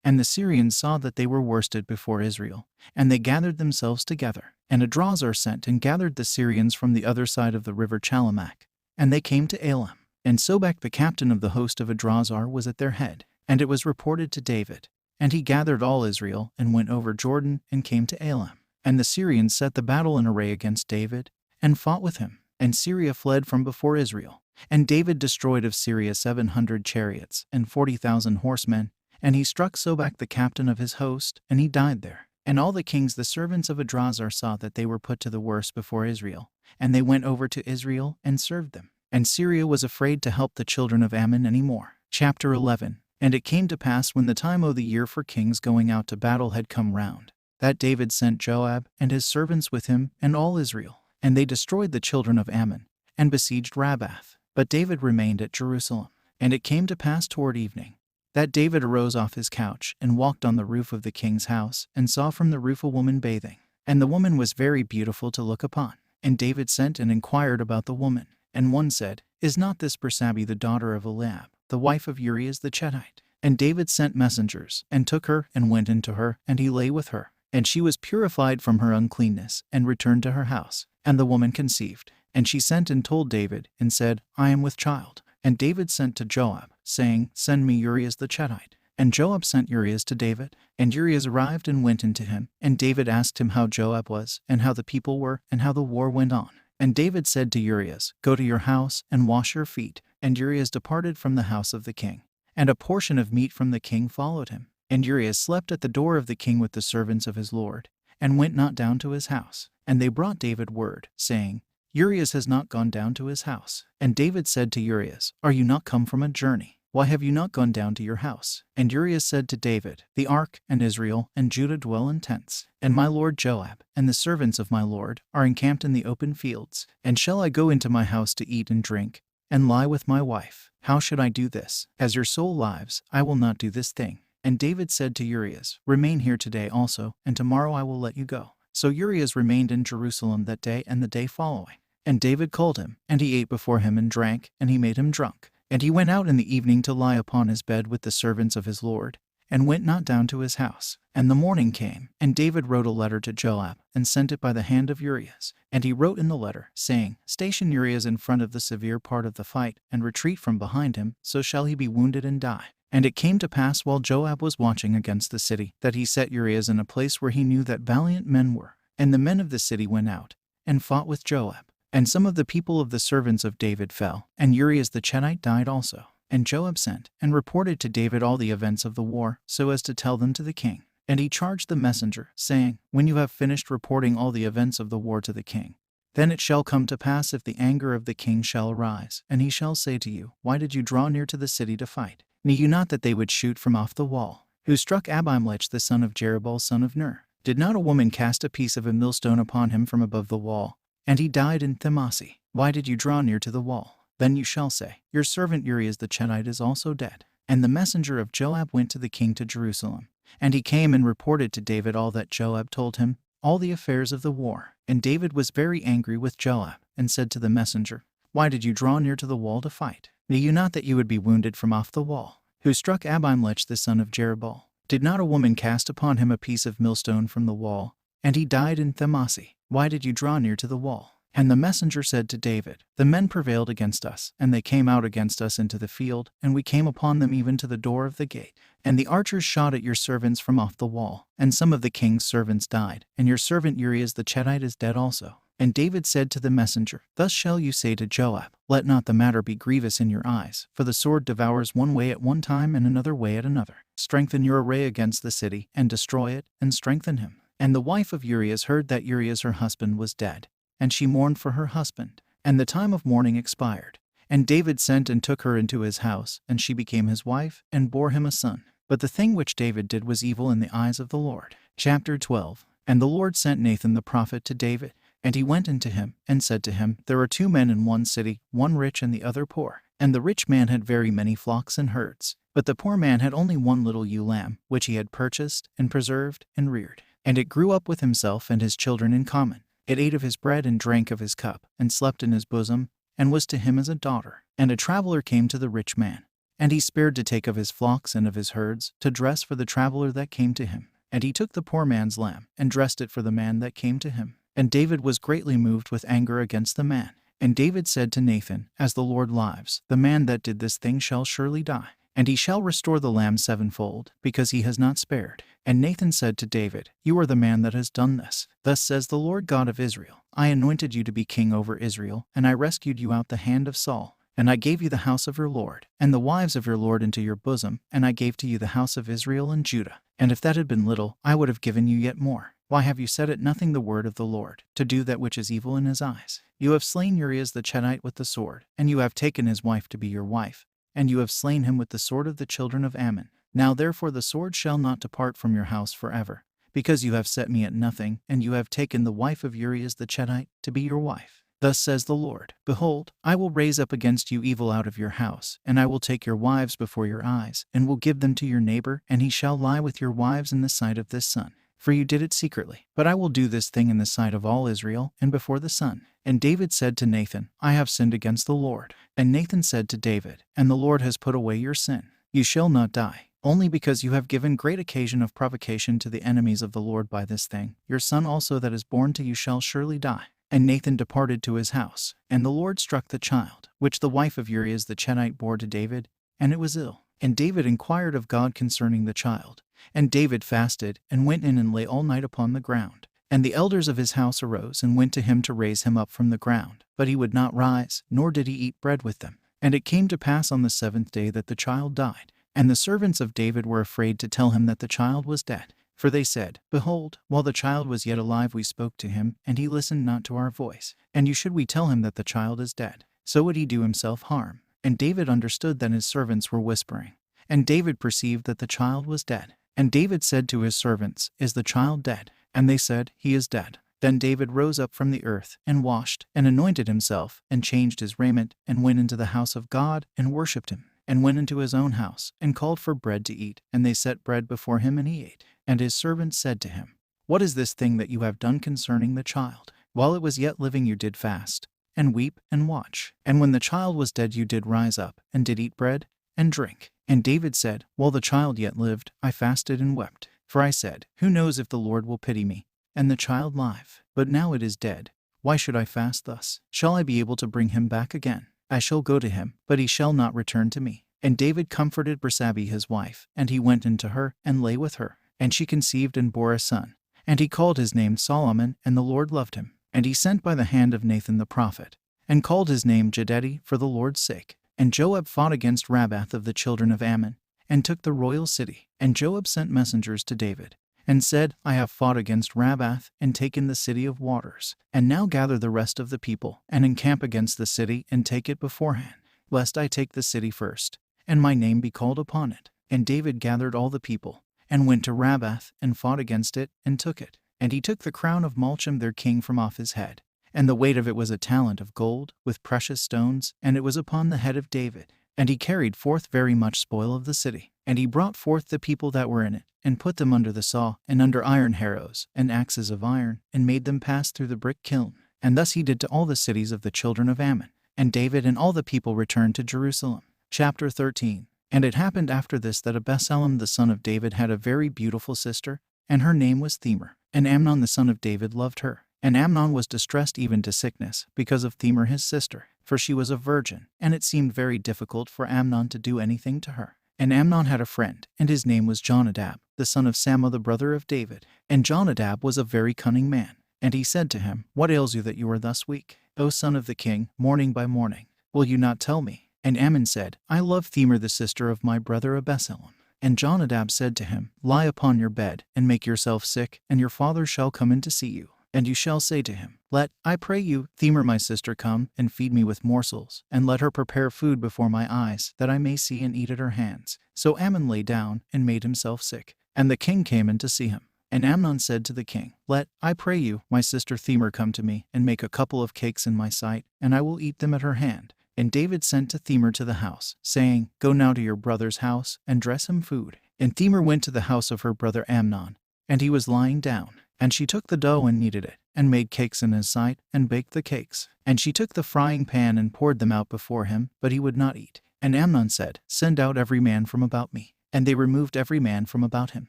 And the Syrians saw that they were worsted before Israel, and they gathered themselves together. And Adrazar sent and gathered the Syrians from the other side of the river Chalamak, and they came to Elam. And Sobek the captain of the host of Adrazar was at their head. And it was reported to David, and he gathered all Israel, and went over Jordan, and came to Elam. And the Syrians set the battle in array against David, and fought with him. And Syria fled from before Israel. And David destroyed of Syria 700 chariots, and 40,000 horsemen. And he struck Sobek the captain of his host, and he died there. And all the kings the servants of Adrazar saw that they were put to the worse before Israel, and they went over to Israel and served them. And Syria was afraid to help the children of Ammon any more. Chapter 11. And it came to pass when the time of the year for kings going out to battle had come round, that David sent Joab and his servants with him and all Israel. And they destroyed the children of Ammon, and besieged Rabbath. But David remained at Jerusalem. And it came to pass toward evening, that David arose off his couch, and walked on the roof of the king's house, and saw from the roof a woman bathing. And the woman was very beautiful to look upon. And David sent and inquired about the woman. And one said, Is not this Bersabe the daughter of Eliab, the wife of Urias the Chetite? And David sent messengers, and took her, and went into her, and he lay with her. And she was purified from her uncleanness, and returned to her house. And the woman conceived. And she sent and told David, and said, I am with child. And David sent to Joab, saying, Send me Urias the Chetite. And Joab sent Urias to David. And Urias arrived and went into him. And David asked him how Joab was, and how the people were, and how the war went on. And David said to Urias, Go to your house, and wash your feet. And Urias departed from the house of the king. And a portion of meat from the king followed him. And Urias slept at the door of the king with the servants of his lord, and went not down to his house. And they brought David word, saying, Urias has not gone down to his house. And David said to Urias, Are you not come from a journey? Why have you not gone down to your house? And Urias said to David, The ark, and Israel, and Judah dwell in tents. And my lord Joab, and the servants of my lord, are encamped in the open fields. And shall I go into my house to eat and drink, and lie with my wife? How should I do this? As your soul lives, I will not do this thing. And David said to Urias, Remain here today also, and tomorrow I will let you go. So Urias remained in Jerusalem that day and the day following. And David called him, and he ate before him and drank, and he made him drunk. And he went out in the evening to lie upon his bed with the servants of his lord, and went not down to his house. And the morning came, and David wrote a letter to Joab, and sent it by the hand of Urias. And he wrote in the letter, saying, Station Urias in front of the severe part of the fight, and retreat from behind him, so shall he be wounded and die. And it came to pass while Joab was watching against the city, that he set Urias in a place where he knew that valiant men were. And the men of the city went out, and fought with Joab. And some of the people of the servants of David fell, and Urias the Chetite died also. And Joab sent, and reported to David all the events of the war, so as to tell them to the king. And he charged the messenger, saying, When you have finished reporting all the events of the war to the king, then it shall come to pass if the anger of the king shall arise, and he shall say to you, Why did you draw near to the city to fight? Knew you not that they would shoot from off the wall? Who struck Abimelech the son of Jerubbaal son of Ner? Did not a woman cast a piece of a millstone upon him from above the wall? And he died in Themasi. Why did you draw near to the wall? Then you shall say, Your servant Urias the Chetite is also dead. And the messenger of Joab went to the king to Jerusalem. And he came and reported to David all that Joab told him, all the affairs of the war. And David was very angry with Joab, and said to the messenger, Why did you draw near to the wall to fight? Knew you not that you would be wounded from off the wall? Who struck Abimelech the son of Jerubbaal? Did not a woman cast upon him a piece of millstone from the wall? And he died in Themasi. Why did you draw near to the wall? And the messenger said to David, The men prevailed against us, and they came out against us into the field, and we came upon them even to the door of the gate. And the archers shot at your servants from off the wall, and some of the king's servants died, and your servant Urias the Chetite is dead also. And David said to the messenger, Thus shall you say to Joab, Let not the matter be grievous in your eyes, for the sword devours one way at one time and another way at another. Strengthen your array against the city, and destroy it, and strengthen him. And the wife of Urias heard that Urias her husband was dead, and she mourned for her husband. And the time of mourning expired. And David sent and took her into his house, and she became his wife, and bore him a son. But the thing which David did was evil in the eyes of the Lord. Chapter 12. And the Lord sent Nathan the prophet to David, And he went into him, and said to him, There are 2 men in one city, one rich and the other poor. And the rich man had very many flocks and herds, but the poor man had only one little ewe lamb, which he had purchased, and preserved, and reared. And it grew up with himself and his children in common. It ate of his bread and drank of his cup, and slept in his bosom, and was to him as a daughter. And a traveler came to the rich man, and he spared to take of his flocks and of his herds, to dress for the traveler that came to him. And he took the poor man's lamb, and dressed it for the man that came to him. And David was greatly moved with anger against the man. And David said to Nathan, As the Lord lives, the man that did this thing shall surely die, and he shall restore the lamb 7-fold, because he has not spared. And Nathan said to David, You are the man that has done this. Thus says the Lord God of Israel, I anointed you to be king over Israel, and I rescued you out the hand of Saul. And I gave you the house of your Lord, and the wives of your Lord into your bosom, and I gave to you the house of Israel and Judah. And if that had been little, I would have given you yet more. Why have you set at nothing the word of the Lord, to do that which is evil in his eyes? You have slain Uriah the Chetite with the sword, and you have taken his wife to be your wife, and you have slain him with the sword of the children of Ammon. Now therefore the sword shall not depart from your house forever, because you have set me at nothing, and you have taken the wife of Uriah the Chetite to be your wife. Thus says the Lord, Behold, I will raise up against you evil out of your house, and I will take your wives before your eyes, and will give them to your neighbor, and he shall lie with your wives in the sight of this sun. For you did it secretly. But I will do this thing in the sight of all Israel, and before the sun. And David said to Nathan, I have sinned against the Lord. And Nathan said to David, And the Lord has put away your sin. You shall not die, only because you have given great occasion of provocation to the enemies of the Lord by this thing. Your son also that is born to you shall surely die. And Nathan departed to his house, and the Lord struck the child, which the wife of Uriah the Chetite bore to David, and it was ill. And David inquired of God concerning the child. And David fasted, and went in and lay all night upon the ground. And the elders of his house arose and went to him to raise him up from the ground. But he would not rise, nor did he eat bread with them. And it came to pass on the 7th day that the child died. And the servants of David were afraid to tell him that the child was dead. For they said, Behold, while the child was yet alive we spoke to him, and he listened not to our voice. And should we tell him that the child is dead, so would he do himself harm. And David understood that his servants were whispering. And David perceived that the child was dead. And David said to his servants, Is the child dead? And they said, He is dead. Then David rose up from the earth, and washed, and anointed himself, and changed his raiment, and went into the house of God, and worshipped him, and went into his own house, and called for bread to eat. And they set bread before him, and he ate. And his servants said to him, What is this thing that you have done concerning the child? While it was yet living you did fast, and weep, and watch. And when the child was dead you did rise up, and did eat bread, and drink. And David said, While the child yet lived, I fasted and wept. For I said, Who knows if the Lord will pity me, and the child live? But now it is dead. Why should I fast thus? Shall I be able to bring him back again? I shall go to him, but he shall not return to me. And David comforted Bersabee his wife, and he went into her, and lay with her. And she conceived and bore a son. And he called his name Solomon, and the Lord loved him. And he sent by the hand of Nathan the prophet, and called his name Jededi for the Lord's sake. And Joab fought against Rabbath of the children of Ammon, and took the royal city. And Joab sent messengers to David, and said, I have fought against Rabbath, and taken the city of waters. And now gather the rest of the people, and encamp against the city, and take it beforehand, lest I take the city first, and my name be called upon it. And David gathered all the people, and went to Rabbath, and fought against it, and took it. And he took the crown of Malcham their king from off his head, and the weight of it was a talent of gold, with precious stones, and it was upon the head of David. And he carried forth very much spoil of the city. And he brought forth the people that were in it, and put them under the saw, and under iron harrows, and axes of iron, and made them pass through the brick kiln. And thus he did to all the cities of the children of Ammon. And David and all the people returned to Jerusalem. Chapter 13. And it happened after this that Absalom the son of David had a very beautiful sister, and her name was Thamar. And Amnon the son of David loved her. And Amnon was distressed even to sickness, because of Thamar his sister, for she was a virgin, and it seemed very difficult for Amnon to do anything to her. And Amnon had a friend, and his name was Jonadab, the son of Shammah the brother of David. And Jonadab was a very cunning man. And he said to him, What ails you that you are thus weak, O son of the king, morning by morning? Will you not tell me? And Ammon said, I love Thamar the sister of my brother Absalom. And Jonadab said to him, Lie upon your bed, and make yourself sick, and your father shall come in to see you. And you shall say to him, Let, I pray you, Thamar my sister come, and feed me with morsels, and let her prepare food before my eyes, that I may see and eat at her hands. So Ammon lay down, and made himself sick. And the king came in to see him. And Amnon said to the king, Let, I pray you, my sister Thamar come to me, and make a couple of cakes in my sight, and I will eat them at her hand. And David sent to Thamar to the house, saying, Go now to your brother's house, and dress him food. And Thamar went to the house of her brother Amnon, and he was lying down. And she took the dough and kneaded it, and made cakes in his sight, and baked the cakes. And she took the frying pan and poured them out before him, but he would not eat. And Amnon said, Send out every man from about me. And they removed every man from about him.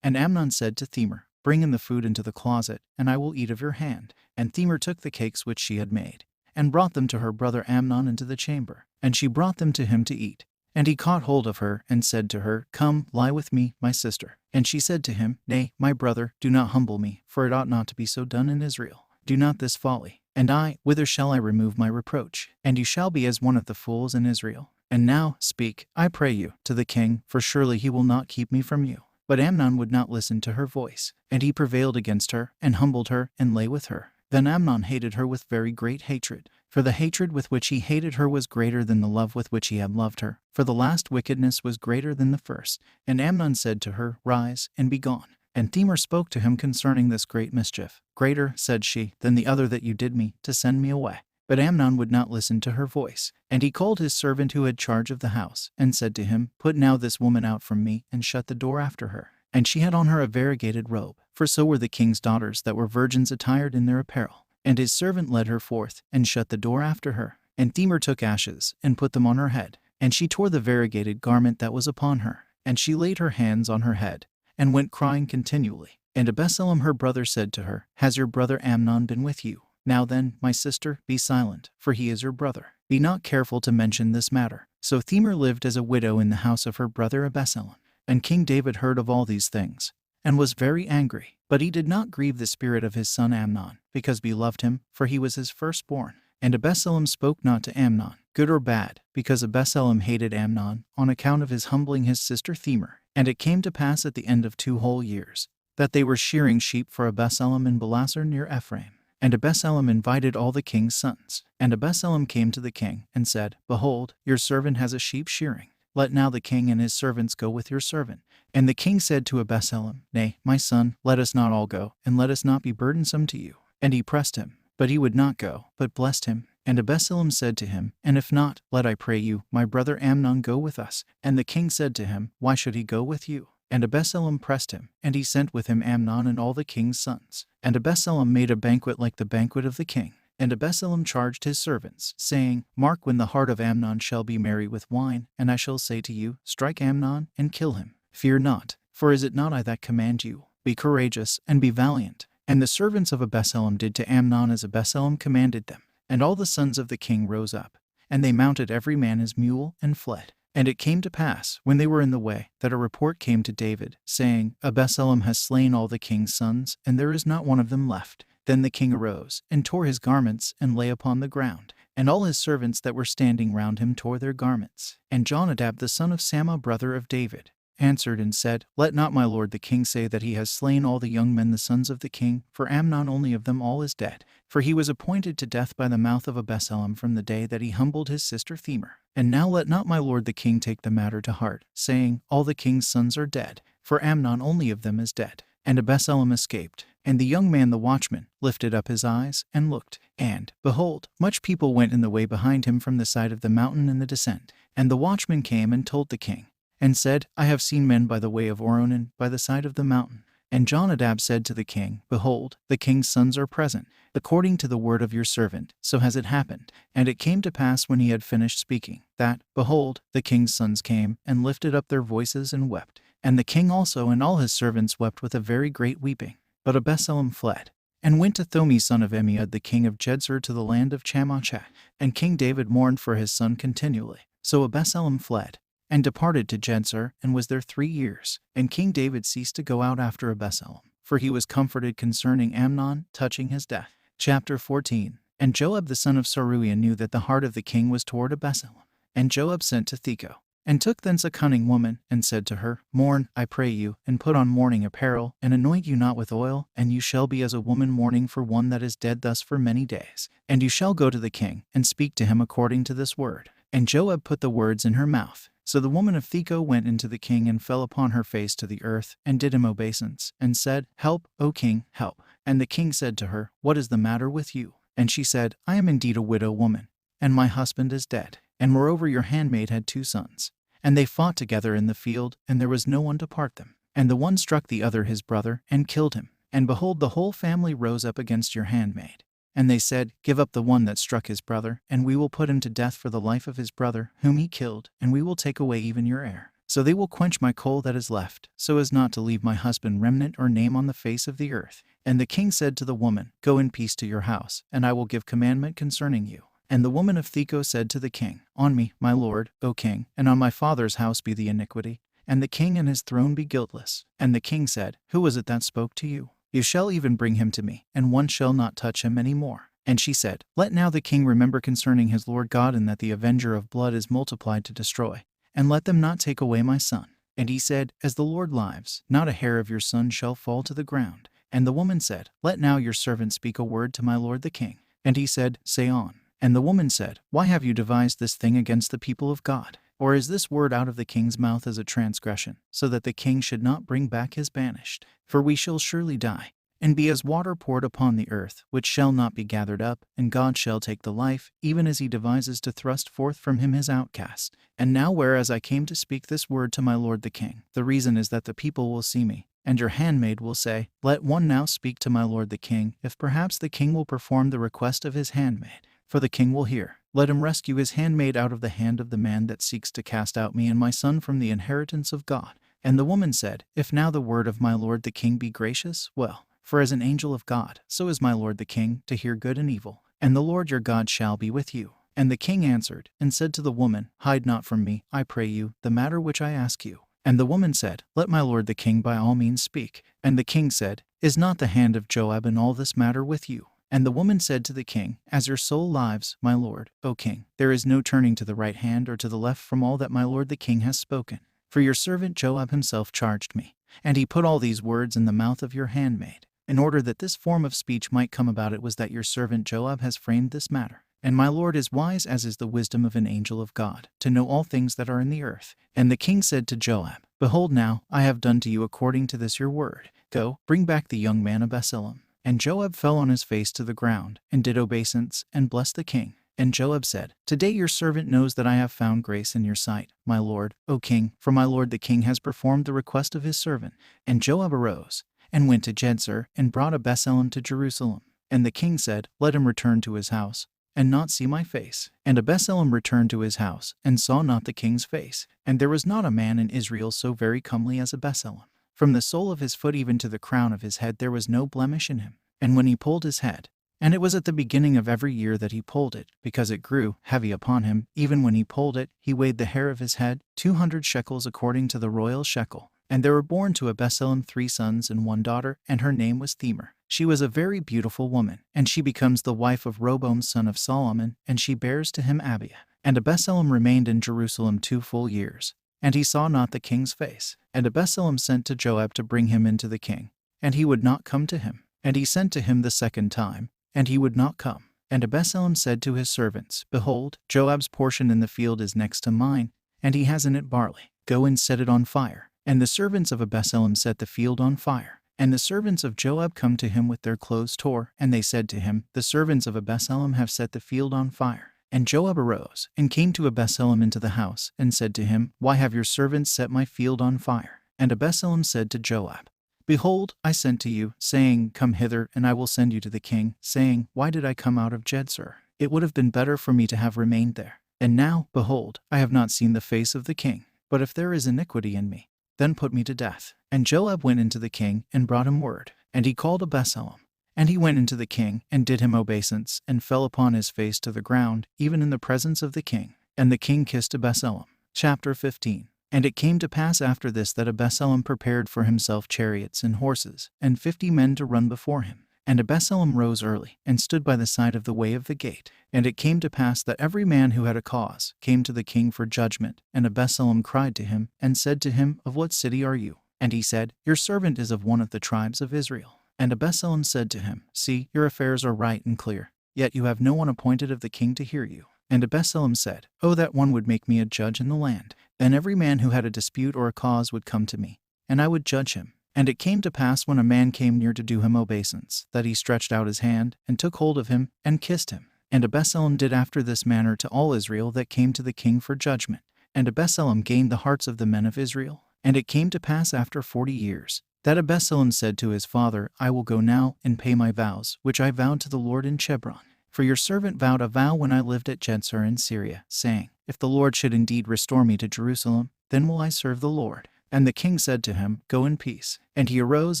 And Amnon said to Thamar, Bring in the food into the closet, and I will eat of your hand. And Thamar took the cakes which she had made, and brought them to her brother Amnon into the chamber. And she brought them to him to eat. And he caught hold of her, and said to her, Come, lie with me, my sister. And she said to him, Nay, my brother, do not humble me, for it ought not to be so done in Israel. Do not this folly. And I, whither shall I remove my reproach? And you shall be as one of the fools in Israel. And now, speak, I pray you, to the king, for surely he will not keep me from you. But Amnon would not listen to her voice, and he prevailed against her, and humbled her, and lay with her. Then Amnon hated her with very great hatred. For the hatred with which he hated her was greater than the love with which he had loved her. For the last wickedness was greater than the first. And Amnon said to her, Rise, and be gone. And Thamar spoke to him concerning this great mischief. Greater, said she, than the other that you did me, to send me away. But Amnon would not listen to her voice. And he called his servant who had charge of the house, and said to him, Put now this woman out from me, and shut the door after her. And she had on her a variegated robe, for so were the king's daughters that were virgins attired in their apparel. And his servant led her forth, and shut the door after her. And Thamar took ashes, and put them on her head. And she tore the variegated garment that was upon her. And she laid her hands on her head, and went crying continually. And Absalom her brother said to her, Has your brother Amnon been with you? Now then, my sister, be silent, for he is your brother. Be not careful to mention this matter. So Thamar lived as a widow in the house of her brother Absalom. And King David heard of all these things, and was very angry. But he did not grieve the spirit of his son Amnon, because he loved him, for he was his firstborn. And Absalom spoke not to Amnon, good or bad, because Absalom hated Amnon, on account of his humbling his sister Thamar. And it came to pass at the end of 2 whole years, that they were shearing sheep for Absalom in Belasar near Ephraim. And Absalom invited all the king's sons. And Absalom came to the king, and said, Behold, your servant has a sheep shearing. Let now the king and his servants go with your servant. And the king said to Absalom, Nay, my son, let us not all go, and let us not be burdensome to you. And he pressed him, but he would not go, but blessed him. And Absalom said to him, And if not, let I pray you, my brother Amnon go with us. And the king said to him, Why should he go with you? And Absalom pressed him, and he sent with him Amnon and all the king's sons. And Absalom made a banquet like the banquet of the king. And Absalom charged his servants, saying, Mark when the heart of Amnon shall be merry with wine, and I shall say to you, Strike Amnon, and kill him. Fear not, for is it not I that command you? Be courageous, and be valiant. And the servants of Absalom did to Amnon as Absalom commanded them. And all the sons of the king rose up, and they mounted every man his mule, and fled. And it came to pass, when they were in the way, that a report came to David, saying, Absalom has slain all the king's sons, and there is not one of them left. Then the king arose, and tore his garments, and lay upon the ground. And all his servants that were standing round him tore their garments. And Jonadab the son of Shammah brother of David answered and said, Let not my lord the king say that he has slain all the young men the sons of the king, for Amnon only of them all is dead. For he was appointed to death by the mouth of Absalom from the day that he humbled his sister Thamar. And now let not my lord the king take the matter to heart, saying, All the king's sons are dead, for Amnon only of them is dead. And Absalom escaped. And the young man the watchman lifted up his eyes, and looked, and, behold, much people went in the way behind him from the side of the mountain and the descent. And the watchman came and told the king, and said, I have seen men by the way of Oronan, by the side of the mountain. And Jonadab said to the king, Behold, the king's sons are present. According to the word of your servant, so has it happened. And it came to pass when he had finished speaking, that, behold, the king's sons came, and lifted up their voices and wept. And the king also and all his servants wept with a very great weeping. But Absalom fled, and went to Thomi son of Emiad the king of Jedzur to the land of Chammachah. And King David mourned for his son continually. So Absalom fled, and departed to Jedzur, and was there 3 years. And King David ceased to go out after Absalom, for he was comforted concerning Amnon, touching his death. Chapter 14. And Joab the son of Zeruiah knew that the heart of the king was toward Absalom. And Joab sent to Theko, and took thence a cunning woman, and said to her, Mourn, I pray you, and put on mourning apparel, and anoint you not with oil, and you shall be as a woman mourning for one that is dead thus for many days. And you shall go to the king, and speak to him according to this word. And Joab put the words in her mouth. So the woman of Theko went into the king and fell upon her face to the earth, and did him obeisance, and said, Help, O king, help. And the king said to her, What is the matter with you? And she said, I am indeed a widow woman, and my husband is dead. And moreover your handmaid had 2 sons. And they fought together in the field, and there was no one to part them. And the one struck the other his brother, and killed him. And behold, the whole family rose up against your handmaid. And they said, Give up the one that struck his brother, and we will put him to death for the life of his brother, whom he killed, and we will take away even your heir. So they will quench my coal that is left, so as not to leave my husband remnant or name on the face of the earth. And the king said to the woman, Go in peace to your house, and I will give commandment concerning you. And the woman of Theko said to the king, On me, my lord, O king, and on my father's house be the iniquity, and the king and his throne be guiltless. And the king said, Who was it that spoke to you? You shall even bring him to me, and one shall not touch him any more. And she said, Let now the king remember concerning his Lord God, and that the avenger of blood is multiplied to destroy, and let them not take away my son. And he said, As the Lord lives, not a hair of your son shall fall to the ground. And the woman said, Let now your servant speak a word to my lord the king. And he said, Say on. And the woman said, Why have you devised this thing against the people of God? Or is this word out of the king's mouth as a transgression, so that the king should not bring back his banished? For we shall surely die, and be as water poured upon the earth, which shall not be gathered up, and God shall take the life, even as he devises to thrust forth from him his outcast. And now whereas I came to speak this word to my lord the king, the reason is that the people will see me, and your handmaid will say, Let one now speak to my lord the king, if perhaps the king will perform the request of his handmaid. For the king will hear, Let him rescue his handmaid out of the hand of the man that seeks to cast out me and my son from the inheritance of God. And the woman said, If now the word of my lord the king be gracious, well, for as an angel of God, so is my lord the king, to hear good and evil. And the Lord your God shall be with you. And the king answered, and said to the woman, Hide not from me, I pray you, the matter which I ask you. And the woman said, Let my lord the king by all means speak. And the king said, Is not the hand of Joab in all this matter with you? And the woman said to the king, As your soul lives, my lord, O king, there is no turning to the right hand or to the left from all that my lord the king has spoken. For your servant Joab himself charged me, and he put all these words in the mouth of your handmaid. In order that this form of speech might come about, it was that your servant Joab has framed this matter. And my lord is wise as is the wisdom of an angel of God, to know all things that are in the earth. And the king said to Joab, Behold now, I have done to you according to this your word. Go, bring back the young man Absalom. And Joab fell on his face to the ground, and did obeisance, and blessed the king. And Joab said, Today your servant knows that I have found grace in your sight, my lord, O king, for my lord the king has performed the request of his servant. And Joab arose, and went to Jedzur, and brought Absalom to Jerusalem. And the king said, Let him return to his house, and not see my face. And Absalom returned to his house, and saw not the king's face. And there was not a man in Israel so very comely as Absalom. From the sole of his foot even to the crown of his head there was no blemish in him. And when he pulled his head, and it was at the beginning of every year that he pulled it, because it grew heavy upon him, even when he pulled it, he weighed the hair of his head, 200 shekels according to the royal shekel. And there were born to Absalom 3 sons and 1 daughter, and her name was Thamar. She was a very beautiful woman, and she becomes the wife of Roboam son of Solomon, and she bears to him Abiah. And Absalom remained in Jerusalem 2 full years, and he saw not the king's face. And Absalom sent to Joab to bring him into the king, and he would not come to him. And he sent to him the 2nd time, and he would not come. And Absalom said to his servants, Behold, Joab's portion in the field is next to mine, and he has in it barley. Go and set it on fire. And the servants of Absalom set the field on fire. And the servants of Joab come to him with their clothes tore, and they said to him, The servants of Absalom have set the field on fire. And Joab arose, and came to Absalom into the house, and said to him, Why have your servants set my field on fire? And Absalom said to Joab, Behold, I sent to you, saying, Come hither, and I will send you to the king, saying, Why did I come out of Jedzur? It would have been better for me to have remained there. And now, behold, I have not seen the face of the king. But if there is iniquity in me, then put me to death. And Joab went into the king, and brought him word. And he called Absalom. And he went into the king, and did him obeisance, and fell upon his face to the ground, even in the presence of the king. And the king kissed Absalom. Chapter 15. And it came to pass after this that Absalom prepared for himself chariots and horses, and 50 men to run before him. And Absalom rose early, and stood by the side of the way of the gate. And it came to pass that every man who had a cause came to the king for judgment. And Absalom cried to him, and said to him, Of what city are you? And he said, Your servant is of one of the tribes of Israel. And Absalom said to him, See, your affairs are right and clear, yet you have no one appointed of the king to hear you. And Absalom said, Oh, that one would make me a judge in the land. Then every man who had a dispute or a cause would come to me, and I would judge him. And it came to pass when a man came near to do him obeisance, that he stretched out his hand, and took hold of him, and kissed him. And Absalom did after this manner to all Israel that came to the king for judgment. And Absalom gained the hearts of the men of Israel. And it came to pass after 40 years, that Absalom said to his father, I will go now, and pay my vows, which I vowed to the Lord in Chebron. For your servant vowed a vow when I lived at Jezer in Syria, saying, If the Lord should indeed restore me to Jerusalem, then will I serve the Lord. And the king said to him, Go in peace. And he arose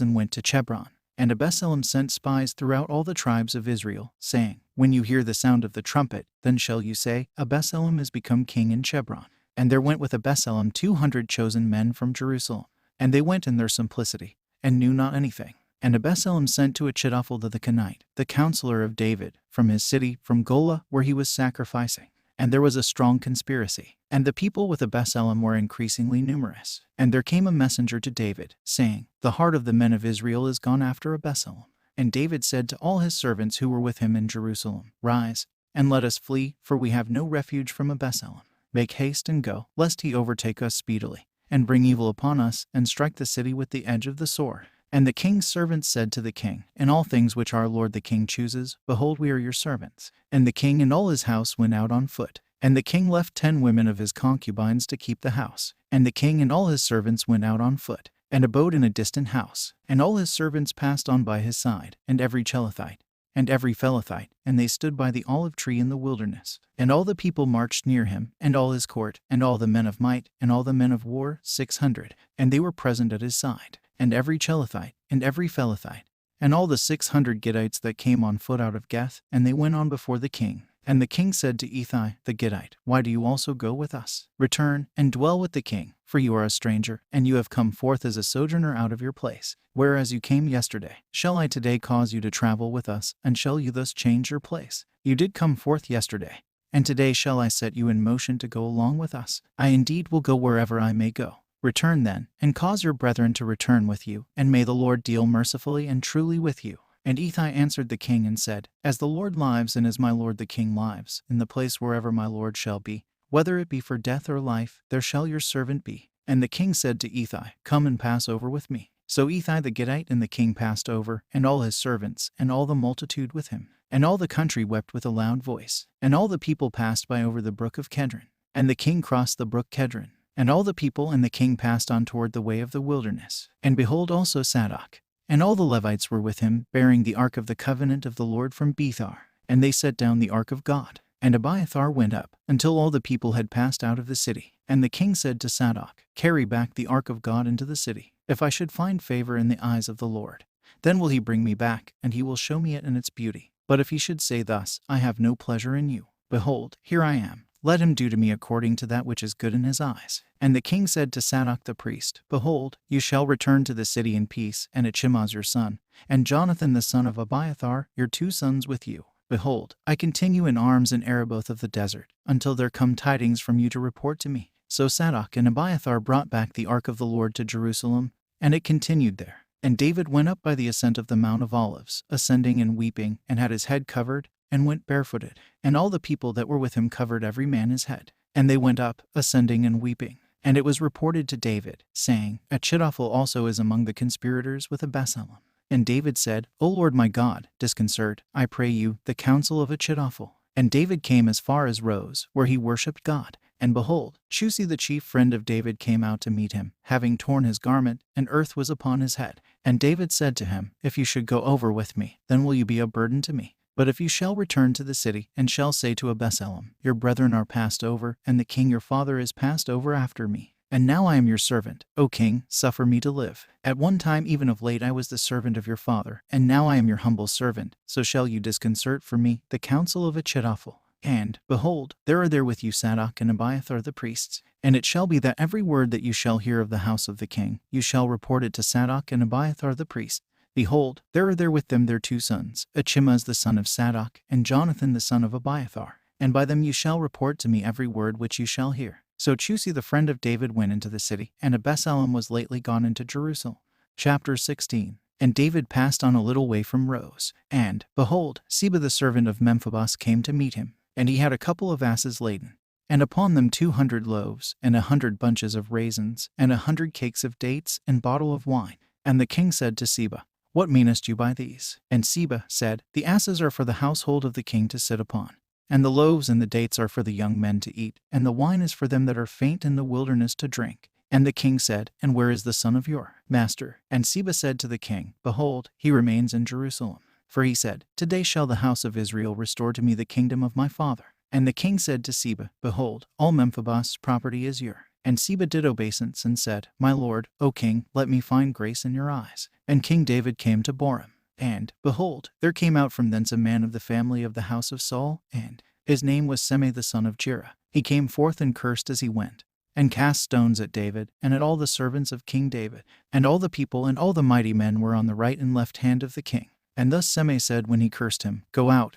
and went to Chebron. And Absalom sent spies throughout all the tribes of Israel, saying, When you hear the sound of the trumpet, then shall you say, Absalom is become king in Chebron. And there went with Absalom 200 chosen men from Jerusalem. And they went in their simplicity, and knew not anything. And Absalom sent to Achitophel the Kenite, the counselor of David, from his city, from Golah, where he was sacrificing. And there was a strong conspiracy. And the people with Absalom were increasingly numerous. And there came a messenger to David, saying, The heart of the men of Israel is gone after Absalom. And David said to all his servants who were with him in Jerusalem, Rise, and let us flee, for we have no refuge from Absalom. Make haste and go, lest he overtake us speedily, and bring evil upon us, and strike the city with the edge of the sword. And the king's servants said to the king, In all things which our lord the king chooses, behold, we are your servants. And the king and all his house went out on foot. And the king left 10 women of his concubines to keep the house. And the king and all his servants went out on foot, and abode in a distant house. And all his servants passed on by his side, and every Chelithite, and every Phelithite, and they stood by the olive tree in the wilderness. And all the people marched near him, and all his court, and all the men of might, and all the men of war, 600, and they were present at his side. And every Chelithite, and every Phelithite, and all the 600 Gittites that came on foot out of Geth, and they went on before the king. And the king said to Ittai the Gittite, Why do you also go with us? Return, and dwell with the king, for you are a stranger, and you have come forth as a sojourner out of your place. Whereas you came yesterday, shall I today cause you to travel with us, and shall you thus change your place? You did come forth yesterday, and today shall I set you in motion to go along with us? I indeed will go wherever I may go. Return then, and cause your brethren to return with you, and may the Lord deal mercifully and truly with you. And Ittai answered the king and said, As the Lord lives, and as my lord the king lives, in the place wherever my lord shall be, whether it be for death or life, there shall your servant be. And the king said to Ittai, Come and pass over with me. So Ittai the Gittite and the king passed over, and all his servants, and all the multitude with him. And all the country wept with a loud voice. And all the people passed by over the brook of Kedron. And the king crossed the brook Kedron. And all the people and the king passed on toward the way of the wilderness. And behold also Zadok, and all the Levites were with him, bearing the ark of the covenant of the Lord from Bethar. And they set down the ark of God. And Abiathar went up, until all the people had passed out of the city. And the king said to Zadok, Carry back the ark of God into the city. If I should find favor in the eyes of the Lord, then will he bring me back, and he will show me it in its beauty. But if he should say thus, I have no pleasure in you, behold, here I am. Let him do to me according to that which is good in his eyes. And the king said to Zadok the priest, Behold, you shall return to the city in peace, and Achimaaz your son, and Jonathan the son of Abiathar, your 2 sons with you. Behold, I continue in arms in Arabboth of the desert, until there come tidings from you to report to me. So Zadok and Abiathar brought back the ark of the Lord to Jerusalem, and it continued there. And David went up by the ascent of the Mount of Olives, ascending and weeping, and had his head covered, and went barefooted. And all the people that were with him covered every man his head. And they went up, ascending and weeping. And it was reported to David, saying, Achitophel also is among the conspirators with Absalom. And David said, O Lord my God, disconcert, I pray you, the counsel of Achitophel. And David came as far as Rose, where he worshipped God. And behold, Chusi the chief friend of David came out to meet him, having torn his garment, and earth was upon his head. And David said to him, If you should go over with me, then will you be a burden to me. But if you shall return to the city, and shall say to Absalom, Your brethren are passed over, and the king your father is passed over after me. And now I am your servant, O king, suffer me to live. At one time even of late I was the servant of your father, and now I am your humble servant. So shall you disconcert for me the counsel of Achitophel. And, behold, there are there with you Zadok and Abiathar the priests. And it shall be that every word that you shall hear of the house of the king, you shall report it to Zadok and Abiathar the priests. Behold, there are there with them their 2 sons, Achimaaz the son of Zadok, and Jonathan the son of Abiathar. And by them you shall report to me every word which you shall hear. So Chusi the friend of David went into the city, and Absalom was lately gone into Jerusalem. Chapter 16. And David passed on a little way from Rose. And, behold, Seba the servant of Memphibosheth came to meet him. And he had a couple of asses laden, and upon them 200 loaves, and 100 bunches of raisins, and 100 cakes of dates, and bottle of wine. And the king said to Seba, What meanest you by these? And Seba said, The asses are for the household of the king to sit upon, and the loaves and the dates are for the young men to eat, and the wine is for them that are faint in the wilderness to drink. And the king said, And where is the son of your master? And Seba said to the king, Behold, he remains in Jerusalem. For he said, Today shall the house of Israel restore to me the kingdom of my father. And the king said to Seba, Behold, all Memphibosheth's property is yours. And Seba did obeisance and said, My lord, O king, let me find grace in your eyes. And King David came to Boram. And, behold, there came out from thence a man of the family of the house of Saul, and his name was Shimei the son of Gera. He came forth and cursed as he went, and cast stones at David, and at all the servants of King David. And all the people and all the mighty men were on the right and left hand of the king. And thus Shimei said when he cursed him, Go out,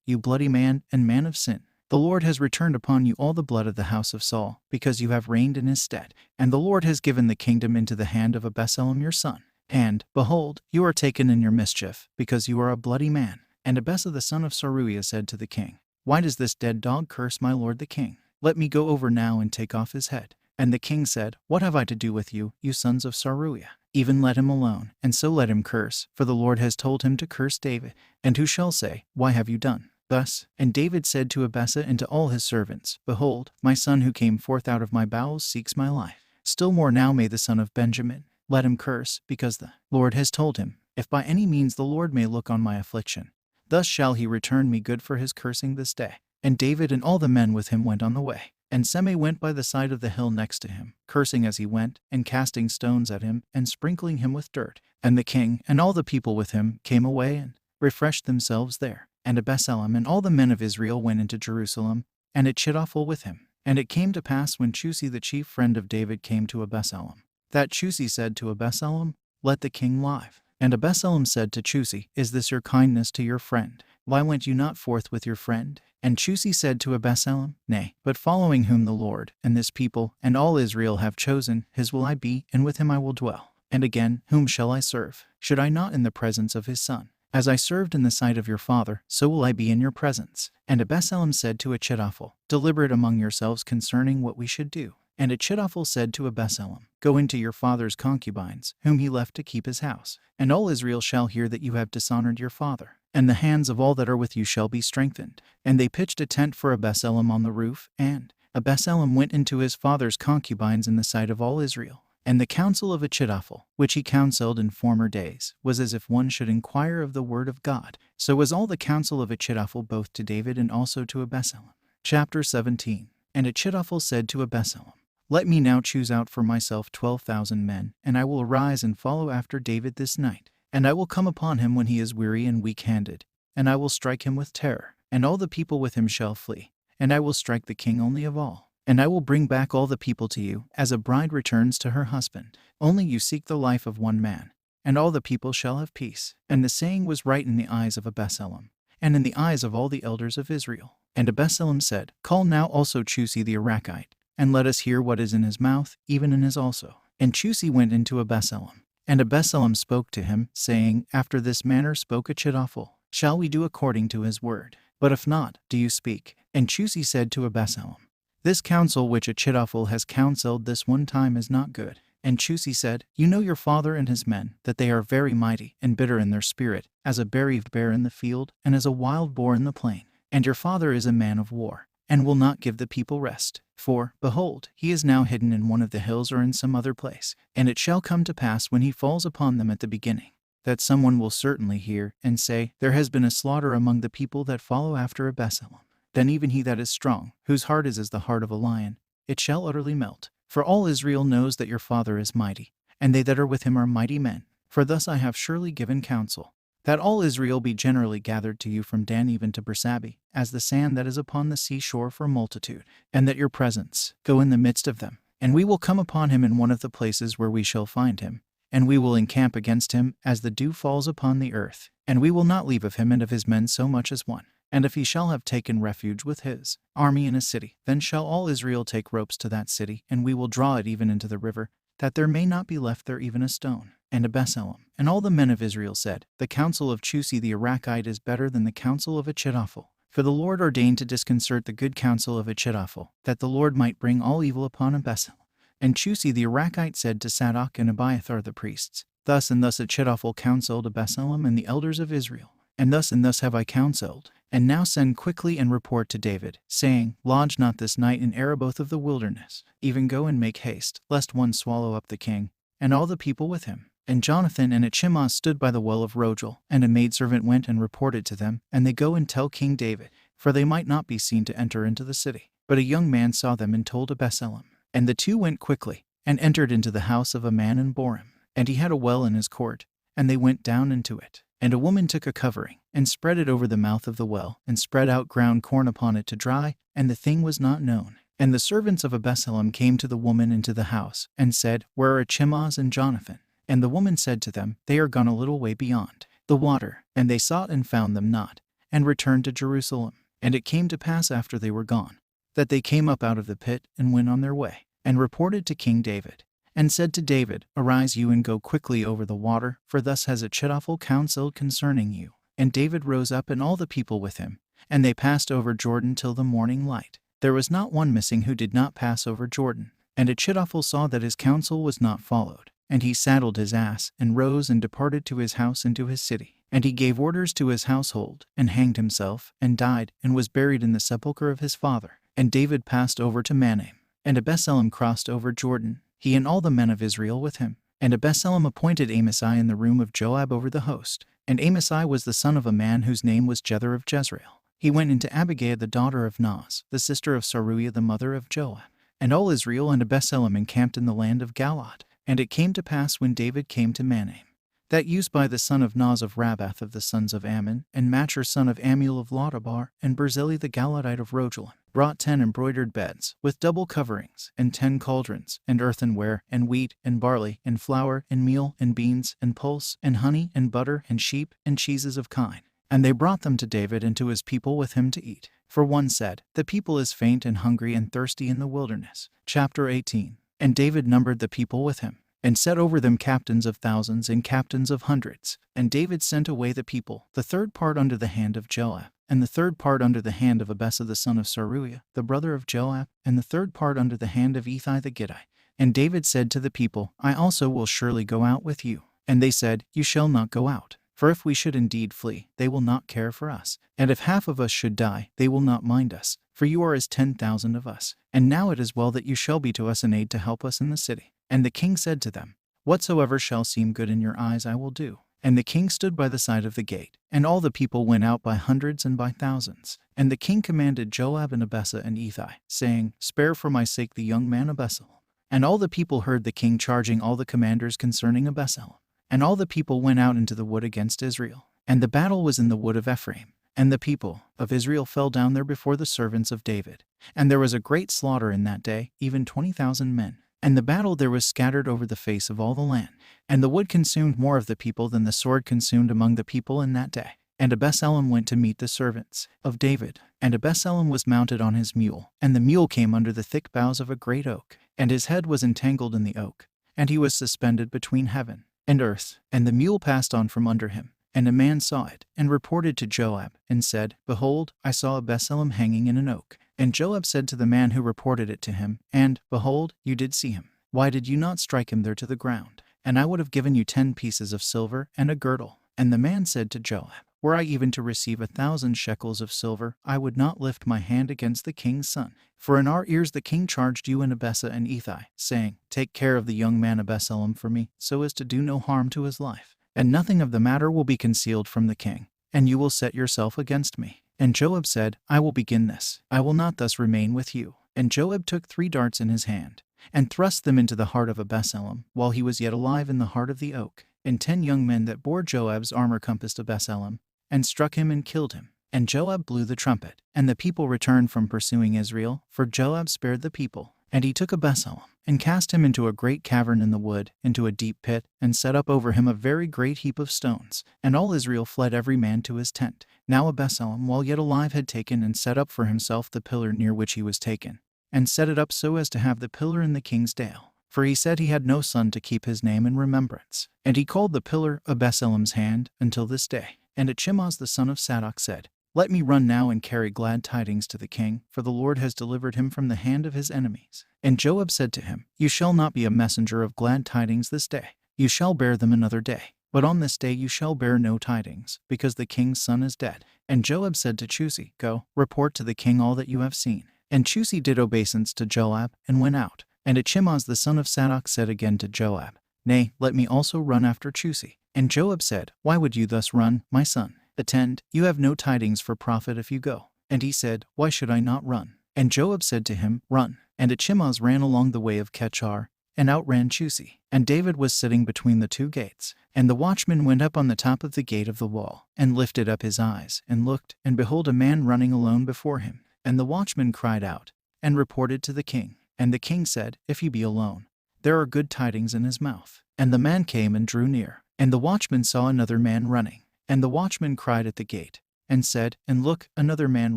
you bloody man, and man of sin. The Lord has returned upon you all the blood of the house of Saul, because you have reigned in his stead. And the Lord has given the kingdom into the hand of Absalom your son. And, behold, you are taken in your mischief, because you are a bloody man. And Abessa the son of Zeruiah said to the king, Why does this dead dog curse my lord the king? Let me go over now and take off his head. And the king said, What have I to do with you, you sons of Zeruiah? Even let him alone, and so let him curse, for the Lord has told him to curse David. And who shall say, Why have you done thus? And David said to Abessa and to all his servants, Behold, my son who came forth out of my bowels seeks my life. Still more now may the son of Benjamin. Let him curse, because the Lord has told him, If by any means the Lord may look on my affliction, thus shall he return me good for his cursing this day. And David and all the men with him went on the way. And Shimei went by the side of the hill next to him, cursing as he went, and casting stones at him, and sprinkling him with dirt. And the king and all the people with him came away and refreshed themselves there. And Absalom and all the men of Israel went into Jerusalem, and Achitophel with him. And it came to pass when Chusi the chief friend of David came to Absalom, that Chusi said to Absalom, Let the king live. And Absalom said to Chusi, Is this your kindness to your friend? Why went you not forth with your friend? And Chusi said to Absalom, Nay, but following whom the Lord, and this people, and all Israel have chosen, his will I be, and with him I will dwell. And again, whom shall I serve? Should I not in the presence of his son? As I served in the sight of your father, so will I be in your presence. And Absalom said to Achitophel, Deliberate among yourselves concerning what we should do. And Achitophel said to Absalom, Go into your father's concubines, whom he left to keep his house. And all Israel shall hear that you have dishonored your father, and the hands of all that are with you shall be strengthened. And they pitched a tent for Absalom on the roof, and Absalom went into his father's concubines in the sight of all Israel. And the counsel of Achitophel, which he counseled in former days, was as if one should inquire of the word of God. So was all the counsel of Achitophel both to David and also to Absalom. Chapter 17. And Achitophel said to Absalom, Let me now choose out for myself 12,000 men, and I will arise and follow after David this night. And I will come upon him when he is weary and weak-handed, and I will strike him with terror, and all the people with him shall flee, and I will strike the king only of all. And I will bring back all the people to you, as a bride returns to her husband. Only you seek the life of one man, and all the people shall have peace. And the saying was right in the eyes of Absalom, and in the eyes of all the elders of Israel. And Absalom said, Call now also Chusi the Arachite, and let us hear what is in his mouth, even in his also. And Chusi went into Absalom. And Absalom spoke to him, saying, After this manner spoke Achitophel, Shall we do according to his word? But if not, do you speak? And Chusi said to Absalom, This counsel which Achitophel has counseled this one time is not good. And Chusi said, You know your father and his men, that they are very mighty and bitter in their spirit, as a bereaved bear in the field, and as a wild boar in the plain. And your father is a man of war, and will not give the people rest. For, behold, he is now hidden in one of the hills or in some other place. And it shall come to pass when he falls upon them at the beginning, that someone will certainly hear, and say, There has been a slaughter among the people that follow after Absalom. Then even he that is strong, whose heart is as the heart of a lion, it shall utterly melt. For all Israel knows that your father is mighty, and they that are with him are mighty men. For thus I have surely given counsel, that all Israel be generally gathered to you from Dan even to Bersabee, as the sand that is upon the seashore for multitude, and that your presence go in the midst of them. And we will come upon him in one of the places where we shall find him, and we will encamp against him as the dew falls upon the earth, and we will not leave of him and of his men so much as one. And if he shall have taken refuge with his army in a city, then shall all Israel take ropes to that city, and we will draw it even into the river, that there may not be left there even a stone. And Absalom and all the men of Israel said, The counsel of Chusi the Arachite is better than the counsel of Achitophel. For the Lord ordained to disconcert the good counsel of Achitophel, that the Lord might bring all evil upon Absalom. And Chusi the Arakite said to Zadok and Abiathar the priests, Thus and thus Achitophel counseled Absalom and the elders of Israel. And thus have I counseled. And now send quickly and report to David, saying, Lodge not this night in Arabboth of the wilderness. Even go and make haste, lest one swallow up the king, and all the people with him. And Jonathan and Achimaaz stood by the well of Rogel, and a maidservant went and reported to them, and they go and tell King David, for they might not be seen to enter into the city. But a young man saw them and told Absalom. And the two went quickly, and entered into the house of a man and bore him. And he had a well in his court, and they went down into it. And a woman took a covering, and spread it over the mouth of the well, and spread out ground corn upon it to dry, and the thing was not known. And the servants of Absalom came to the woman into the house, and said, Where are Achimaaz and Jonathan? And the woman said to them, They are gone a little way beyond the water. And they sought and found them not, and returned to Jerusalem. And it came to pass after they were gone, that they came up out of the pit, and went on their way, and reported to King David, and said to David, Arise you and go quickly over the water, for thus has Achitophel counseled concerning you. And David rose up and all the people with him, and they passed over Jordan till the morning light. There was not one missing who did not pass over Jordan. And Achitophel saw that his counsel was not followed. And he saddled his ass, and rose and departed to his house and to his city. And he gave orders to his household, and hanged himself, and died, and was buried in the sepulchre of his father. And David passed over to Manaim. And Absalom crossed over Jordan, he and all the men of Israel with him. And Absalom appointed Amasai in the room of Joab over the host. And Amasai was the son of a man whose name was Jether of Jezreel. He went into Abigail the daughter of Naz, the sister of Saruiah the mother of Joab. And all Israel and Absalom encamped in the land of Galaad. And it came to pass when David came to Manaim, that Uzbai the son of Naz of Rabbath of the sons of Ammon, and Machir son of Ammiel of Lodabar, and Barzillai the Galadite of Rogelim, brought 10 embroidered beds, with double coverings, and 10 cauldrons, and earthenware, and wheat, and barley, and flour, and meal, and beans, and pulse, and honey, and butter, and sheep, and cheeses of kine. And they brought them to David and to his people with him to eat. For one said, The people is faint and hungry and thirsty in the wilderness. Chapter 18. And David numbered the people with him, and set over them captains of thousands and captains of hundreds. And David sent away the people, the third part under the hand of Joab, and the third part under the hand of Abessa the son of Saruiah, the brother of Joab, and the third part under the hand of Ithai the Gittite. And David said to the people, I also will surely go out with you. And they said, You shall not go out. For if we should indeed flee, they will not care for us. And if half of us should die, they will not mind us. For you are as 10,000 of us. And now it is well that you shall be to us an aid to help us in the city. And the king said to them, Whatsoever shall seem good in your eyes I will do. And the king stood by the side of the gate, and all the people went out by hundreds and by thousands. And the king commanded Joab and Abessa and Ithai, saying, Spare for my sake the young man Absalom. And all the people heard the king charging all the commanders concerning Absalom. And all the people went out into the wood against Israel. And the battle was in the wood of Ephraim. And the people of Israel fell down there before the servants of David. And there was a great slaughter in that day, even 20,000 men. And the battle there was scattered over the face of all the land. And the wood consumed more of the people than the sword consumed among the people in that day. And Absalom went to meet the servants of David. And Absalom was mounted on his mule. And the mule came under the thick boughs of a great oak. And his head was entangled in the oak. And he was suspended between heaven and earth. And the mule passed on from under him. And a man saw it, and reported to Joab, and said, Behold, I saw Absalom hanging in an oak. And Joab said to the man who reported it to him, And, behold, you did see him. Why did you not strike him there to the ground? And I would have given you 10 pieces of silver and a girdle. And the man said to Joab, Were I even to receive 1,000 shekels of silver, I would not lift my hand against the king's son. For in our ears the king charged you and Abessa and Ithai, saying, Take care of the young man Absalom for me, so as to do no harm to his life. And nothing of the matter will be concealed from the king, and you will set yourself against me. And Joab said, I will begin this. I will not thus remain with you. And Joab took 3 darts in his hand, and thrust them into the heart of Absalom, while he was yet alive in the heart of the oak. And 10 young men that bore Joab's armor compassed Absalom, and struck him and killed him. And Joab blew the trumpet, and the people returned from pursuing Israel, for Joab spared the people. And he took Absalom, and cast him into a great cavern in the wood, into a deep pit, and set up over him a very great heap of stones. And all Israel fled every man to his tent. Now Absalom, while yet alive, had taken and set up for himself the pillar near which he was taken, and set it up so as to have the pillar in the king's dale. For he said he had no son to keep his name in remembrance. And he called the pillar Absalom's hand until this day. And Achimaaz the son of Zadok said, Let me run now and carry glad tidings to the king, for the Lord has delivered him from the hand of his enemies. And Joab said to him, You shall not be a messenger of glad tidings this day. You shall bear them another day. But on this day you shall bear no tidings, because the king's son is dead. And Joab said to Chusi, Go, report to the king all that you have seen. And Chusi did obeisance to Joab, and went out. And Achimaaz the son of Zadok said again to Joab, Nay, let me also run after Chusi. And Joab said, Why would you thus run, my son? Attend, you have no tidings for profit if you go. And he said, Why should I not run? And Joab said to him, Run. And Achimaaz ran along the way of Kechar, and outran Chusi. And David was sitting between the two gates. And the watchman went up on the top of the gate of the wall, and lifted up his eyes, and looked, and behold a man running alone before him. And the watchman cried out, and reported to the king. And the king said, If he be alone, there are good tidings in his mouth. And the man came and drew near. And the watchman saw another man running. And the watchman cried at the gate, and said, And look, another man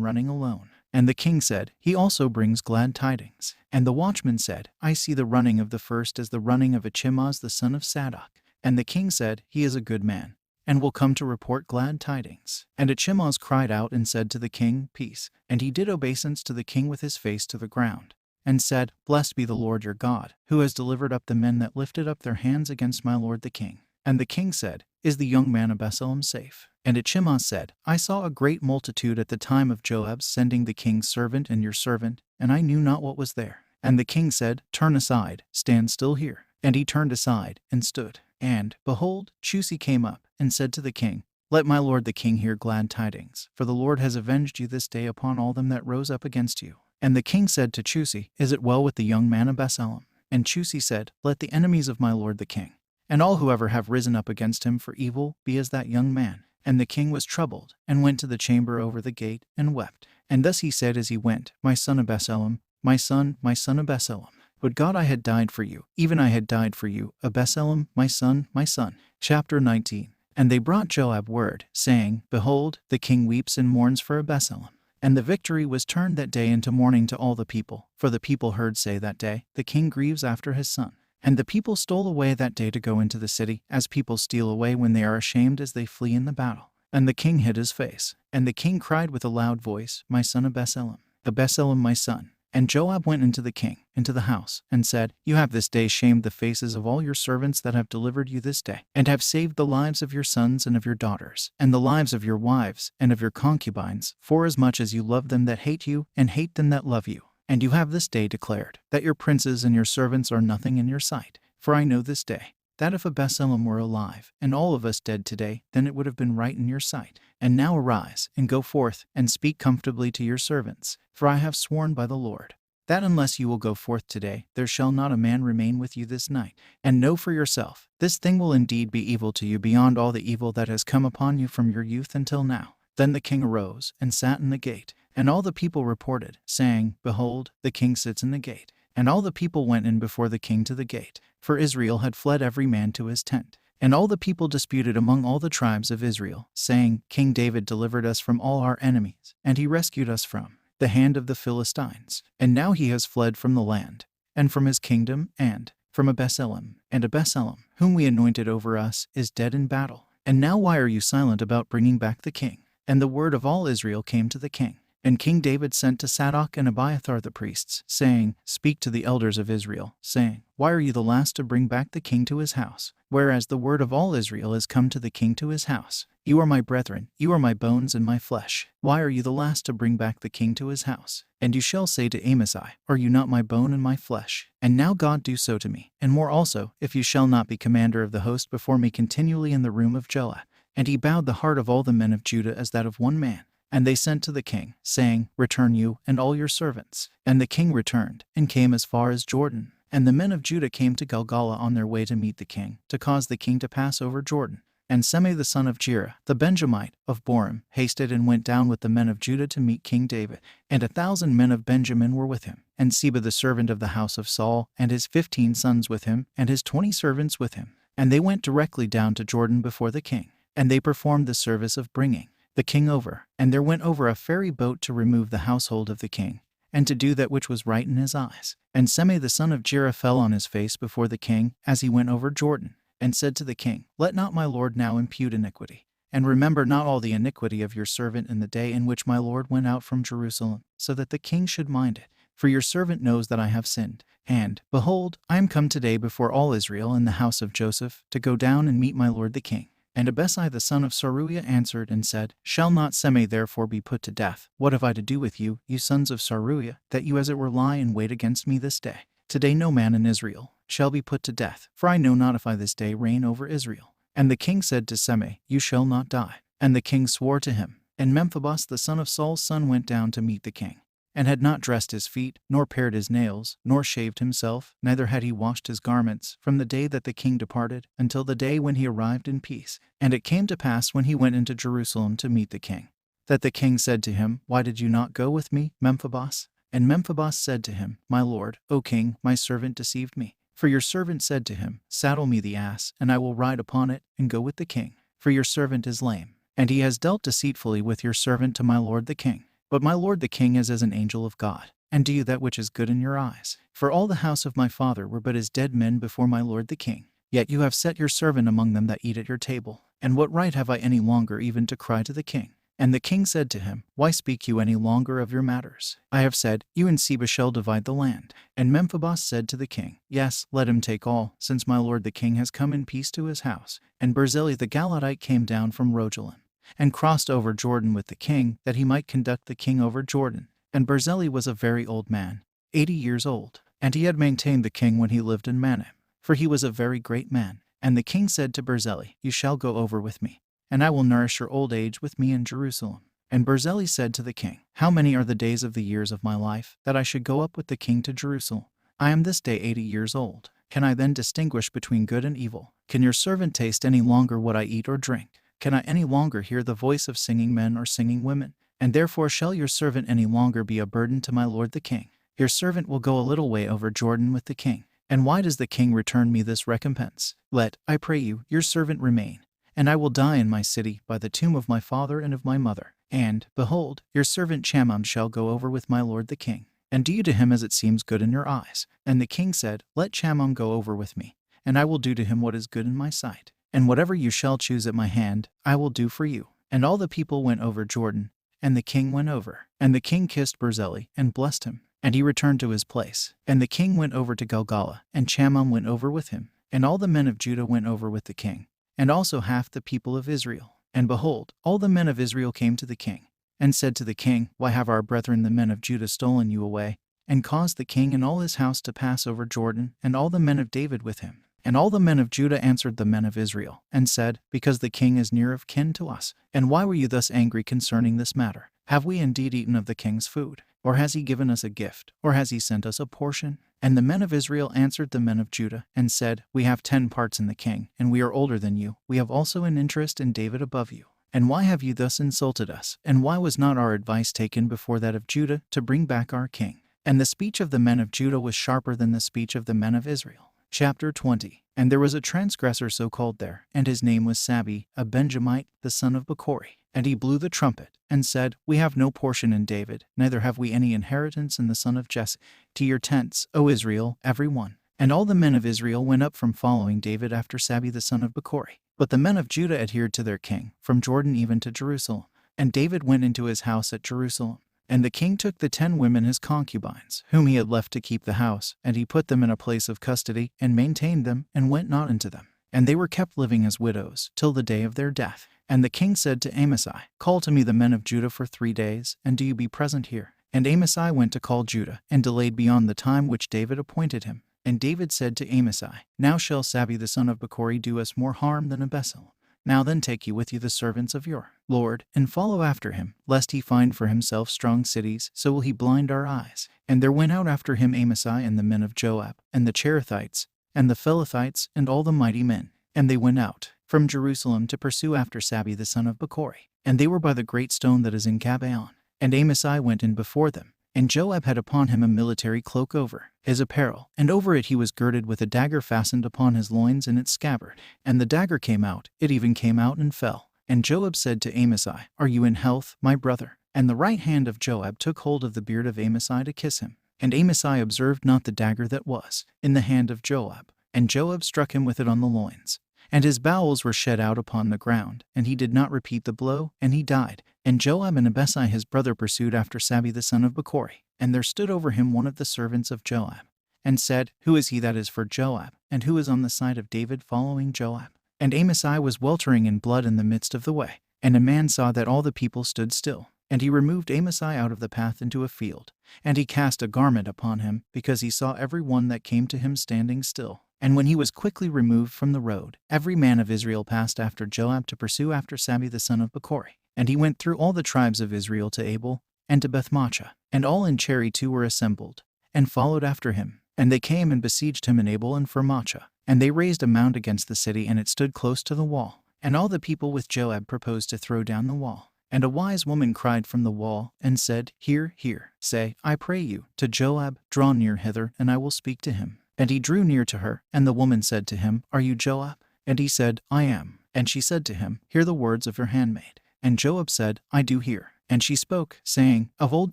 running alone. And the king said, He also brings glad tidings. And the watchman said, I see the running of the first as the running of Achimaaz the son of Zadok. And the king said, He is a good man, and will come to report glad tidings. And Achimaaz cried out and said to the king, Peace. And he did obeisance to the king with his face to the ground, and said, Blessed be the Lord your God, who has delivered up the men that lifted up their hands against my lord the king. And the king said, Is the young man Absalom safe? And Achimaaz said, I saw a great multitude at the time of Joab's sending the king's servant and your servant, and I knew not what was there. And the king said, Turn aside, stand still here. And he turned aside, and stood. And, behold, Chusi came up, and said to the king, Let my lord the king hear glad tidings, for the Lord has avenged you this day upon all them that rose up against you. And the king said to Chusi, Is it well with the young man Absalom? And Chusi said, Let the enemies of my lord the king, and all who ever have risen up against him for evil, be as that young man. And the king was troubled, and went to the chamber over the gate, and wept. And thus he said as he went, My son Absalom, my son Absalom. Would God I had died for you, even I had died for you, Absalom, my son, my son. Chapter 19. And they brought Joab word, saying, Behold, the king weeps and mourns for Absalom. And the victory was turned that day into mourning to all the people, for the people heard say that day, The king grieves after his son. And the people stole away that day to go into the city, as people steal away when they are ashamed as they flee in the battle. And the king hid his face. And the king cried with a loud voice, My son Absalom, Absalom my son. And Joab went into the king, into the house, and said, You have this day shamed the faces of all your servants that have delivered you this day, and have saved the lives of your sons and of your daughters, and the lives of your wives and of your concubines, forasmuch as you love them that hate you, and hate them that love you. And you have this day declared that your princes and your servants are nothing in your sight. For I know this day, that if Absalom were alive, and all of us dead today, then it would have been right in your sight. And now arise, and go forth, and speak comfortably to your servants. For I have sworn by the Lord, that unless you will go forth today, there shall not a man remain with you this night. And know for yourself, this thing will indeed be evil to you beyond all the evil that has come upon you from your youth until now. Then the king arose, and sat in the gate. And all the people reported, saying, Behold, the king sits in the gate. And all the people went in before the king to the gate, for Israel had fled every man to his tent. And all the people disputed among all the tribes of Israel, saying, King David delivered us from all our enemies, and he rescued us from the hand of the Philistines. And now he has fled from the land, and from his kingdom, and from Absalom. And Absalom, whom we anointed over us, is dead in battle. And now why are you silent about bringing back the king? And the word of all Israel came to the king. And King David sent to Zadok and Abiathar the priests, saying, Speak to the elders of Israel, saying, Why are you the last to bring back the king to his house? Whereas the word of all Israel is come to the king to his house. You are my brethren, you are my bones and my flesh. Why are you the last to bring back the king to his house? And you shall say to Amasai, Are you not my bone and my flesh? And now God do so to me, and more also, if you shall not be commander of the host before me continually in the room of Joab. And he bowed the heart of all the men of Judah as that of one man. And they sent to the king, saying, Return you and all your servants. And the king returned, and came as far as Jordan. And the men of Judah came to Gilgal on their way to meet the king, to cause the king to pass over Jordan. And Shimei the son of Gera, the Benjamite, of Boram, hasted and went down with the men of Judah to meet King David. And 1,000 men of Benjamin were with him, and Seba the servant of the house of Saul, and his 15 sons with him, and his 20 servants with him. And they went directly down to Jordan before the king. And they performed the service of bringing the king over. And there went over a ferry boat to remove the household of the king, and to do that which was right in his eyes. And Shimei the son of Gera fell on his face before the king as he went over Jordan, and said to the king, Let not my lord now impute iniquity, And remember not all the iniquity of your servant in the day in which my lord went out from Jerusalem, so that the king should mind it. For your servant knows that I have sinned. And, behold, I am come today before all Israel in the house of Joseph, to go down and meet my lord the king. And Abisai the son of Saruiah answered and said, Shall not Shimei therefore be put to death? What have I to do with you, you sons of Saruiah, that you as it were lie in wait against me this day? Today no man in Israel shall be put to death, for I know not if I this day reign over Israel. And the king said to Shimei, You shall not die. And the king swore to him. And Memphibosheth the son of Saul's son went down to meet the king, and had not dressed his feet, nor pared his nails, nor shaved himself, neither had he washed his garments, from the day that the king departed, until the day when he arrived in peace. And it came to pass when he went into Jerusalem to meet the king, that the king said to him, Why did you not go with me, Memphibosheth? And Memphibosheth said to him, My lord, O king, my servant deceived me. For your servant said to him, Saddle me the ass, and I will ride upon it, and go with the king. For your servant is lame, and he has dealt deceitfully with your servant to my lord the king. But my lord the king is as an angel of God, and do you that which is good in your eyes. For all the house of my father were but as dead men before my lord the king. Yet you have set your servant among them that eat at your table. And what right have I any longer even to cry to the king? And the king said to him, Why speak you any longer of your matters? I have said, You and Seba shall divide the land. And Memphibosheth said to the king, Yes, let him take all, since my lord the king has come in peace to his house. And Barzillai the Galadite came down from Rogelim, and crossed over Jordan with the king, that he might conduct the king over Jordan. And Barzillai was a very old man, 80 years old, and he had maintained the king when he lived in Manim, for he was a very great man. And the king said to Barzillai, You shall go over with me, and I will nourish your old age with me in Jerusalem. And Barzillai said to the king, How many are the days of the years of my life, that I should go up with the king to Jerusalem? I am this day 80 years old. Can I then distinguish between good and evil? Can your servant taste any longer what I eat or drink? Can I any longer hear the voice of singing men or singing women? And therefore shall your servant any longer be a burden to my lord the king. Your servant will go a little way over Jordan with the king. And why does the king return me this recompense? Let, I pray you, your servant remain, and I will die in my city by the tomb of my father and of my mother. And, behold, your servant Chaman shall go over with my lord the king. And do you to him as it seems good in your eyes. And the king said, Let Chaman go over with me, and I will do to him what is good in my sight. And whatever you shall choose at my hand, I will do for you. And all the people went over Jordan, and the king went over. And the king kissed Barzillai, and blessed him. And he returned to his place. And the king went over to Gilgal, and Chaman went over with him. And all the men of Judah went over with the king, and also half the people of Israel. And behold, all the men of Israel came to the king, and said to the king, Why have our brethren the men of Judah stolen you away, and caused the king and all his house to pass over Jordan, and all the men of David with him? And all the men of Judah answered the men of Israel, and said, Because the king is near of kin to us. And why were you thus angry concerning this matter? Have we indeed eaten of the king's food? Or has he given us a gift? Or has he sent us a portion? And the men of Israel answered the men of Judah, and said, We have 10 parts in the king, and we are older than you. We have also an interest in David above you. And why have you thus insulted us? And why was not our advice taken before that of Judah, to bring back our king? And the speech of the men of Judah was sharper than the speech of the men of Israel. Chapter 20. And there was a transgressor so called there, and his name was Sabi, a Benjamite, the son of Bechori. And he blew the trumpet, and said, We have no portion in David, neither have we any inheritance in the son of Jesse. To your tents, O Israel, every one. And all the men of Israel went up from following David after Sabi the son of Bechori. But the men of Judah adhered to their king, from Jordan even to Jerusalem. And David went into his house at Jerusalem. And the king took the 10 women his concubines, whom he had left to keep the house, and he put them in a place of custody, and maintained them, and went not into them. And they were kept living as widows, till the day of their death. And the king said to Amasai, Call to me the men of Judah for 3 days, and do you be present here. And Amasai went to call Judah, and delayed beyond the time which David appointed him. And David said to Amasai, Now shall Sabi the son of Bechori do us more harm than Abessel. Now then take you with you the servants of your Lord, and follow after him, lest he find for himself strong cities, so will he blind our eyes. And there went out after him Amasai and the men of Joab, and the Cherethites, and the Pelethites, and all the mighty men. And they went out from Jerusalem to pursue after Sabi the son of Bechori. And they were by the great stone that is in Gabaon. And Amasai went in before them. And Joab had upon him a military cloak over his apparel, and over it he was girded with a dagger fastened upon his loins in its scabbard. And the dagger came out, it even came out and fell. And Joab said to Amasai, Are you in health, my brother? And the right hand of Joab took hold of the beard of Amasai to kiss him. And Amasai observed not the dagger that was in the hand of Joab. And Joab struck him with it on the loins. and his bowels were shed out upon the ground, and he did not repeat the blow, and he died. And Joab and Abishai his brother pursued after Sabi the son of Bechori. And there stood over him one of the servants of Joab, and said, Who is he that is for Joab, and who is on the side of David following Joab? And Amasai was weltering in blood in the midst of the way. And a man saw that all the people stood still, and he removed Amasai out of the path into a field. And he cast a garment upon him, because he saw every one that came to him standing still. And when he was quickly removed from the road, every man of Israel passed after Joab to pursue after Sabi the son of Bechori. And he went through all the tribes of Israel to Abel, and to Bethmaachah, and all in Cherry too were assembled, and followed after him. And they came and besieged him in Abel and Bethmaachah. And they raised a mound against the city, and it stood close to the wall. And all the people with Joab proposed to throw down the wall. And a wise woman cried from the wall, and said, Hear, hear, say, I pray you, to Joab, Draw near hither, and I will speak to him. And he drew near to her, and the woman said to him, Are you Joab? And he said, I am. And she said to him, Hear the words of your handmaid. And Joab said, I do hear. And she spoke, saying, Of old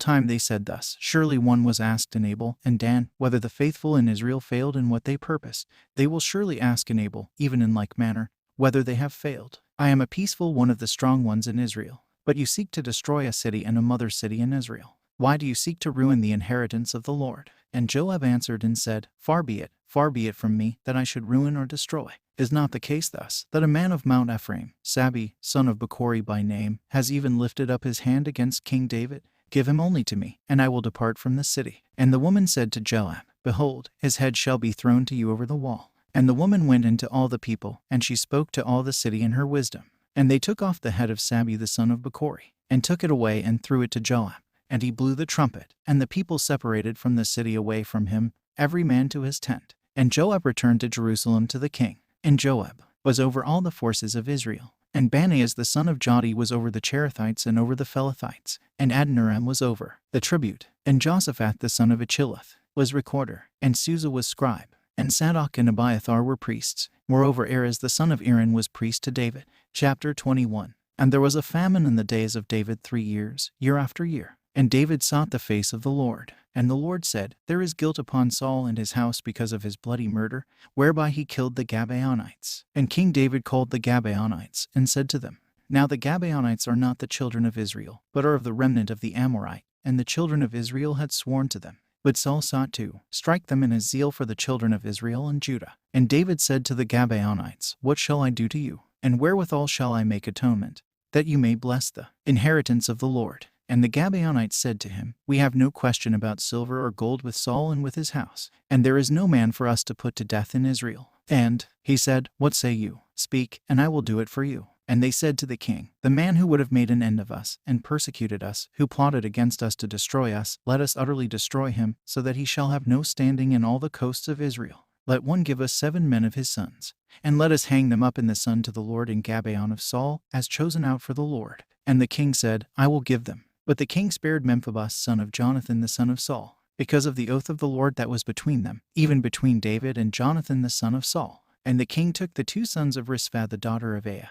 time they said thus, Surely one was asked in Abel and Dan, whether the faithful in Israel failed in what they purpose. They will surely ask in Abel, even in like manner, whether they have failed. I am a peaceful one of the strong ones in Israel. But you seek to destroy a city and a mother city in Israel. Why do you seek to ruin the inheritance of the Lord? And Joab answered and said, Far be it from me, that I should ruin or destroy. Is not the case thus, that a man of Mount Ephraim, Sabi, son of Bechori by name, has even lifted up his hand against King David? Give him only to me, and I will depart from the city. And the woman said to Joab, Behold, his head shall be thrown to you over the wall. And the woman went into all the people, and she spoke to all the city in her wisdom. And they took off the head of Sabi the son of Bechori, and took it away and threw it to Joab. And he blew the trumpet, and the people separated from the city away from him, every man to his tent. And Joab returned to Jerusalem to the king. And Joab was over all the forces of Israel. And Baneas the son of Jodi was over the Cherethites and over the Pelethites. And Adoniram was over the tribute. And Josaphat the son of Achileth was recorder. And Susa was scribe. And Zadok and Abiathar were priests. Moreover, Erez the son of Aaron was priest to David. Chapter 21. And there was a famine in the days of David 3 years, year after year. And David sought the face of the Lord. And the Lord said, There is guilt upon Saul and his house because of his bloody murder, whereby he killed the Gabaonites. And King David called the Gabaonites, and said to them, Now the Gabaonites are not the children of Israel, but are of the remnant of the Amorite, and the children of Israel had sworn to them. But Saul sought to strike them in his zeal for the children of Israel and Judah. And David said to the Gabaonites, What shall I do to you? And wherewithal shall I make atonement, that you may bless the inheritance of the Lord? And the Gabaonites said to him, We have no question about silver or gold with Saul and with his house, and there is no man for us to put to death in Israel. And he said, What say you? Speak, and I will do it for you. And they said to the king, The man who would have made an end of us, and persecuted us, who plotted against us to destroy us, let us utterly destroy him, so that he shall have no standing in all the coasts of Israel. Let one give us 7 men of his sons, and let us hang them up in the sun to the Lord in Gabaon of Saul, as chosen out for the Lord. And the king said, I will give them. But the king spared Memphibosheth son of Jonathan the son of Saul, because of the oath of the Lord that was between them, even between David and Jonathan the son of Saul. And the king took the 2 sons of Rizpah the daughter of Aiah,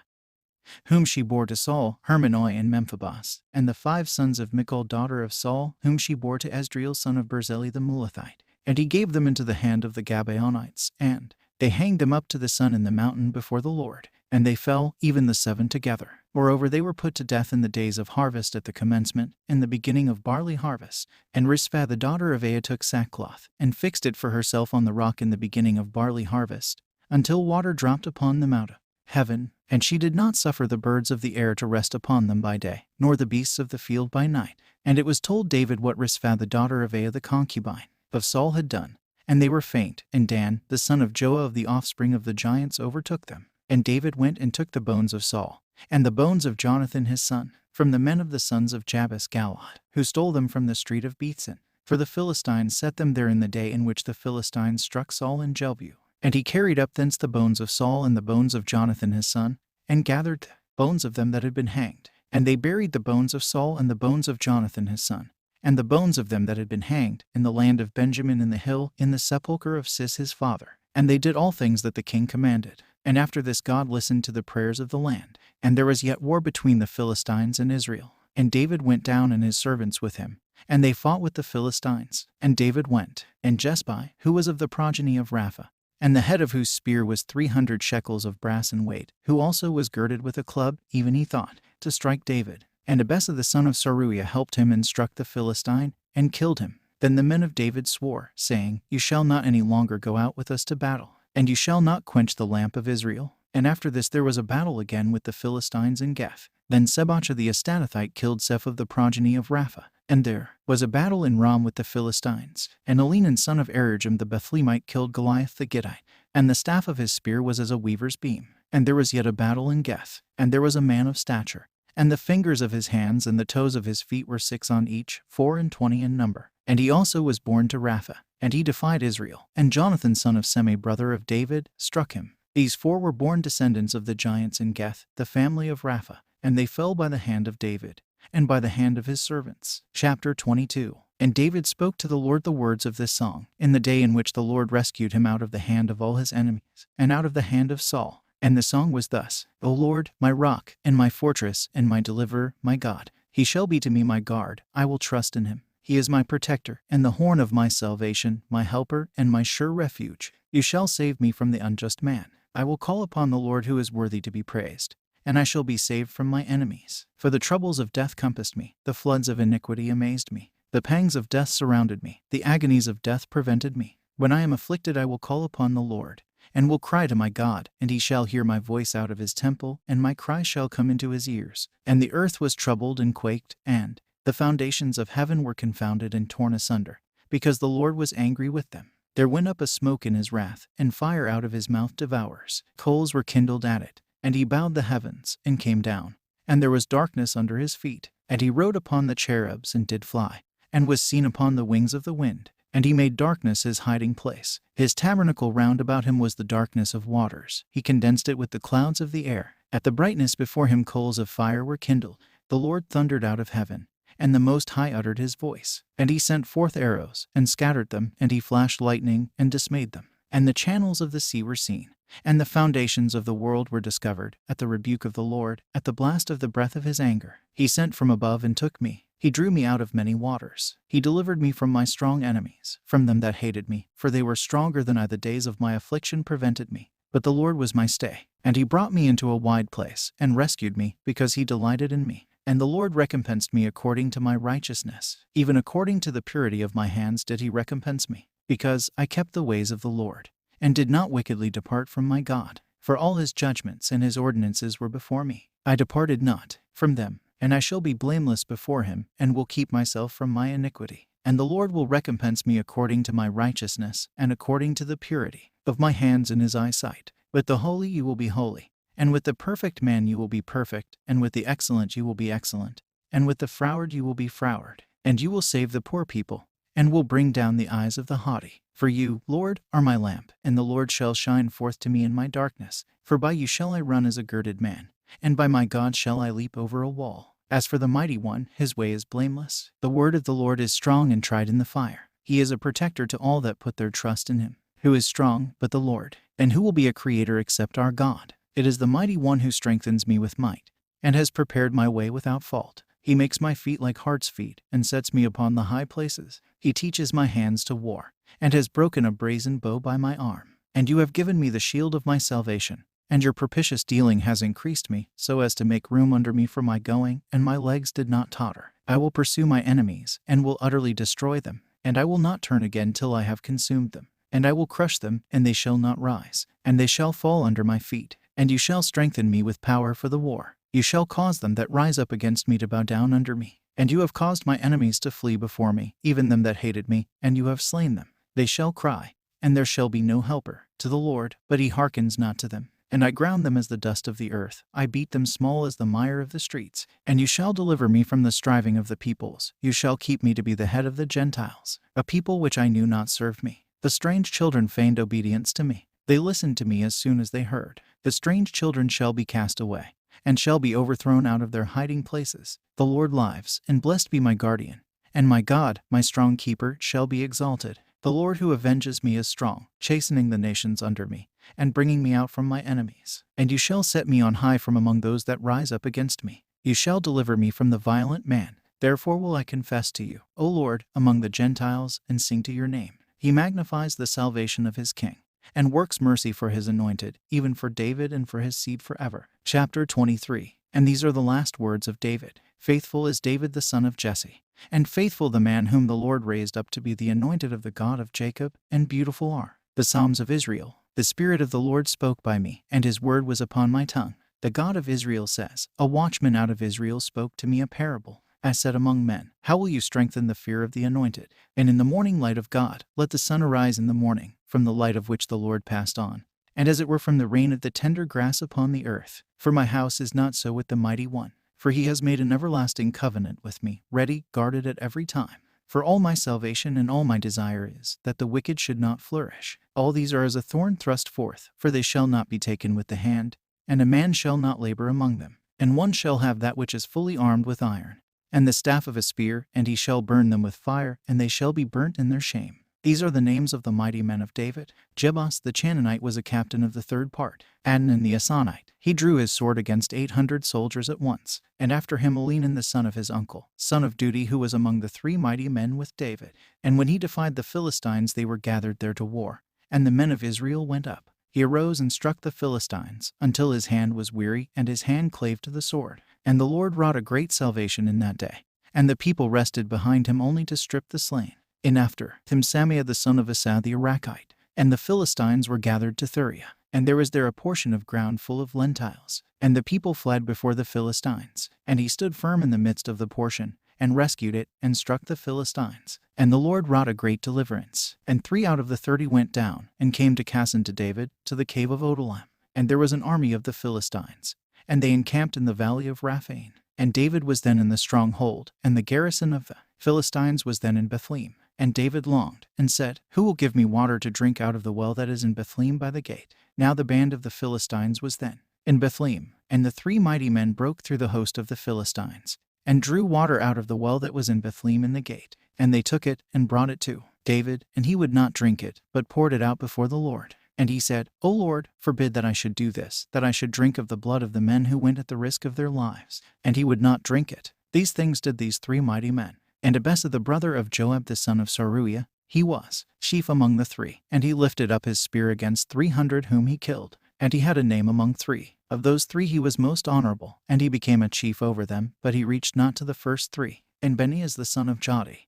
whom she bore to Saul, Hermonoi and Memphibosheth, and the 5 sons of Michal daughter of Saul, whom she bore to Esdriel son of Berzeli the Mulathite. And he gave them into the hand of the Gabaonites, and they hanged them up to the sun in the mountain before the Lord. And they fell, even the 7 together. Moreover, they were put to death in the days of harvest at the commencement, in the beginning of barley harvest. And Rizpah the daughter of Aiah took sackcloth, and fixed it for herself on the rock in the beginning of barley harvest, until water dropped upon them out of heaven. And she did not suffer the birds of the air to rest upon them by day, nor the beasts of the field by night. And it was told David what Rizpah the daughter of Aiah the concubine of Saul had done. And they were faint, and Dan, the son of Joah of the offspring of the giants, overtook them. And David went and took the bones of Saul, and the bones of Jonathan his son, from the men of the sons of Jabes Galad, who stole them from the street of Beethson. For the Philistines set them there in the day in which the Philistines struck Saul in Jelbu. And he carried up thence the bones of Saul and the bones of Jonathan his son, and gathered the bones of them that had been hanged. And they buried the bones of Saul and the bones of Jonathan his son, and the bones of them that had been hanged, in the land of Benjamin in the hill, in the sepulchre of Cis his father. And they did all things that the king commanded. And after this God listened to the prayers of the land. And there was yet war between the Philistines and Israel. And David went down and his servants with him, and they fought with the Philistines. And David went, and Jesphi, who was of the progeny of Rapha, and the head of whose spear was 300 shekels of brass in weight, who also was girded with a club, even he thought, to strike David. And Abessa the son of Zeruiah helped him and struck the Philistine, and killed him. Then the men of David swore, saying, You shall not any longer go out with us to battle, and you shall not quench the lamp of Israel. And after this there was a battle again with the Philistines in Gath. Then Sebach the Estanathite killed Seph of the progeny of Rapha. And there was a battle in Ram with the Philistines. And Elhanan son of Erigim the Bethlehemite killed Goliath the Gittite. And the staff of his spear was as a weaver's beam. And there was yet a battle in Gath. And there was a man of stature. And the fingers of his hands and the toes of his feet were 6 on each, 24 in number. And he also was born to Rapha. And he defied Israel. And Jonathan son of Semei brother of David struck him. These 4 were born descendants of the giants in Gath, the family of Rapha. And they fell by the hand of David, and by the hand of his servants. Chapter 22. And David spoke to the Lord the words of this song, in the day in which the Lord rescued him out of the hand of all his enemies, and out of the hand of Saul. And the song was thus: O Lord, my rock, and my fortress, and my deliverer, my God. He shall be to me my guard, I will trust in him. He is my protector, and the horn of my salvation, my helper, and my sure refuge. You shall save me from the unjust man. I will call upon the Lord who is worthy to be praised, and I shall be saved from my enemies. For the troubles of death compassed me, the floods of iniquity amazed me. The pangs of death surrounded me, the agonies of death prevented me. When I am afflicted I will call upon the Lord, and will cry to my God, and he shall hear my voice out of his temple, and my cry shall come into his ears. And the earth was troubled and quaked, and the foundations of heaven were confounded and torn asunder, because the Lord was angry with them. There went up a smoke in his wrath, and fire out of his mouth devours. Coals were kindled at it, and he bowed the heavens, and came down. And there was darkness under his feet. And he rode upon the cherubs, and did fly, and was seen upon the wings of the wind. And he made darkness his hiding place. His tabernacle round about him was the darkness of waters. He condensed it with the clouds of the air. At the brightness before him coals of fire were kindled. The Lord thundered out of heaven, and the Most High uttered his voice. And he sent forth arrows, and scattered them, and he flashed lightning, and dismayed them. And the channels of the sea were seen, and the foundations of the world were discovered, at the rebuke of the Lord, at the blast of the breath of his anger. He sent from above and took me. He drew me out of many waters. He delivered me from my strong enemies, from them that hated me, for they were stronger than I. The days of my affliction prevented me. But the Lord was my stay, and he brought me into a wide place, and rescued me, because he delighted in me. And the Lord recompensed me according to my righteousness. Even according to the purity of my hands did he recompense me, because I kept the ways of the Lord, and did not wickedly depart from my God. For all his judgments and his ordinances were before me. I departed not from them, and I shall be blameless before him, and will keep myself from my iniquity. And the Lord will recompense me according to my righteousness, and according to the purity of my hands in his eyesight. With the holy you will be holy, and with the perfect man you will be perfect, and with the excellent you will be excellent, and with the froward you will be froward. And you will save the poor people, and will bring down the eyes of the haughty. For you, Lord, are my lamp, and the Lord shall shine forth to me in my darkness. For by you shall I run as a girded man, and by my God shall I leap over a wall. As for the mighty one, his way is blameless. The word of the Lord is strong and tried in the fire. He is a protector to all that put their trust in him. Who is strong but the Lord? And who will be a creator except our God? It is the mighty one who strengthens me with might, and has prepared my way without fault. He makes my feet like hart's feet, and sets me upon the high places. He teaches my hands to war, and has broken a brazen bow by my arm. And you have given me the shield of my salvation, and your propitious dealing has increased me, so as to make room under me for my going, and my legs did not totter. I will pursue my enemies, and will utterly destroy them, and I will not turn again till I have consumed them. And I will crush them, and they shall not rise, and they shall fall under my feet. And you shall strengthen me with power for the war. You shall cause them that rise up against me to bow down under me. And you have caused my enemies to flee before me, even them that hated me, and you have slain them. They shall cry, and there shall be no helper, to the Lord, but he hearkens not to them. And I ground them as the dust of the earth. I beat them small as the mire of the streets. And you shall deliver me from the striving of the peoples. You shall keep me to be the head of the Gentiles. A people which I knew not served me. The strange children feigned obedience to me. They listened to me as soon as they heard. The strange children shall be cast away, and shall be overthrown out of their hiding places. The Lord lives, and blessed be my guardian. And my God, my strong keeper, shall be exalted. The Lord who avenges me is strong, chastening the nations under me, and bringing me out from my enemies. And you shall set me on high from among those that rise up against me. You shall deliver me from the violent man. Therefore will I confess to you, O Lord, among the Gentiles, and sing to your name. He magnifies the salvation of his king. and works mercy for his anointed, even for David and for his seed forever. Chapter 23. And these are the last words of David. Faithful is David the son of Jesse, and faithful the man whom the Lord raised up to be the anointed of the God of Jacob, and beautiful are the Psalms of Israel. The Spirit of the Lord spoke by me, and his word was upon my tongue. The God of Israel says, a watchman out of Israel spoke to me a parable. I said among men, how will you strengthen the fear of the anointed? And in the morning light of God, let the sun arise in the morning, from the light of which the Lord passed on, and as it were from the rain of the tender grass upon the earth. For my house is not so with the mighty one, for he has made an everlasting covenant with me, ready, guarded at every time. For all my salvation and all my desire is, that the wicked should not flourish. All these are as a thorn thrust forth, for they shall not be taken with the hand, and a man shall not labor among them. And one shall have that which is fully armed with iron, and the staff of a spear, and he shall burn them with fire, and they shall be burnt in their shame. These are the names of the mighty men of David. Jebus the Chananite was a captain of the third part. Adnan the Asonite, he drew his sword against 800 soldiers at once, and after him Elhanan the son of his uncle, son of Dudi, who was among the 3 mighty men with David. And when he defied the Philistines, they were gathered there to war, and the men of Israel went up. He arose and struck the Philistines, until his hand was weary, and his hand clave to the sword. And the Lord wrought a great salvation in that day. And the people rested behind him only to strip the slain. In after him Samiah the son of Asah the Arakite. And the Philistines were gathered to Thuria. And there was there a portion of ground full of lentiles. And the people fled before the Philistines. And he stood firm in the midst of the portion, and rescued it, and struck the Philistines. And the Lord wrought a great deliverance. And 3 out of the 30 went down, and came to Casson to David, to the cave of Adullam. And there was an army of the Philistines, and they encamped in the valley of Raphaim. And David was then in the stronghold, and the garrison of the Philistines was then in Bethlehem. And David longed, and said, who will give me water to drink out of the well that is in Bethlehem by the gate? Now the band of the Philistines was then in Bethlehem, and the 3 mighty men broke through the host of the Philistines, and drew water out of the well that was in Bethlehem in the gate. And they took it, and brought it to David, and he would not drink it, but poured it out before the Lord. And he said, O Lord, forbid that I should do this, that I should drink of the blood of the men who went at the risk of their lives. And he would not drink it. These things did these 3 mighty men. And Abessa the brother of Joab the son of Saruiah, he was chief among the 3. And he lifted up his spear against 300 whom he killed. And he had a name among 3. Of those 3 he was most honorable, and he became a chief over them, but he reached not to the first 3. And Benaias the son of Jadi,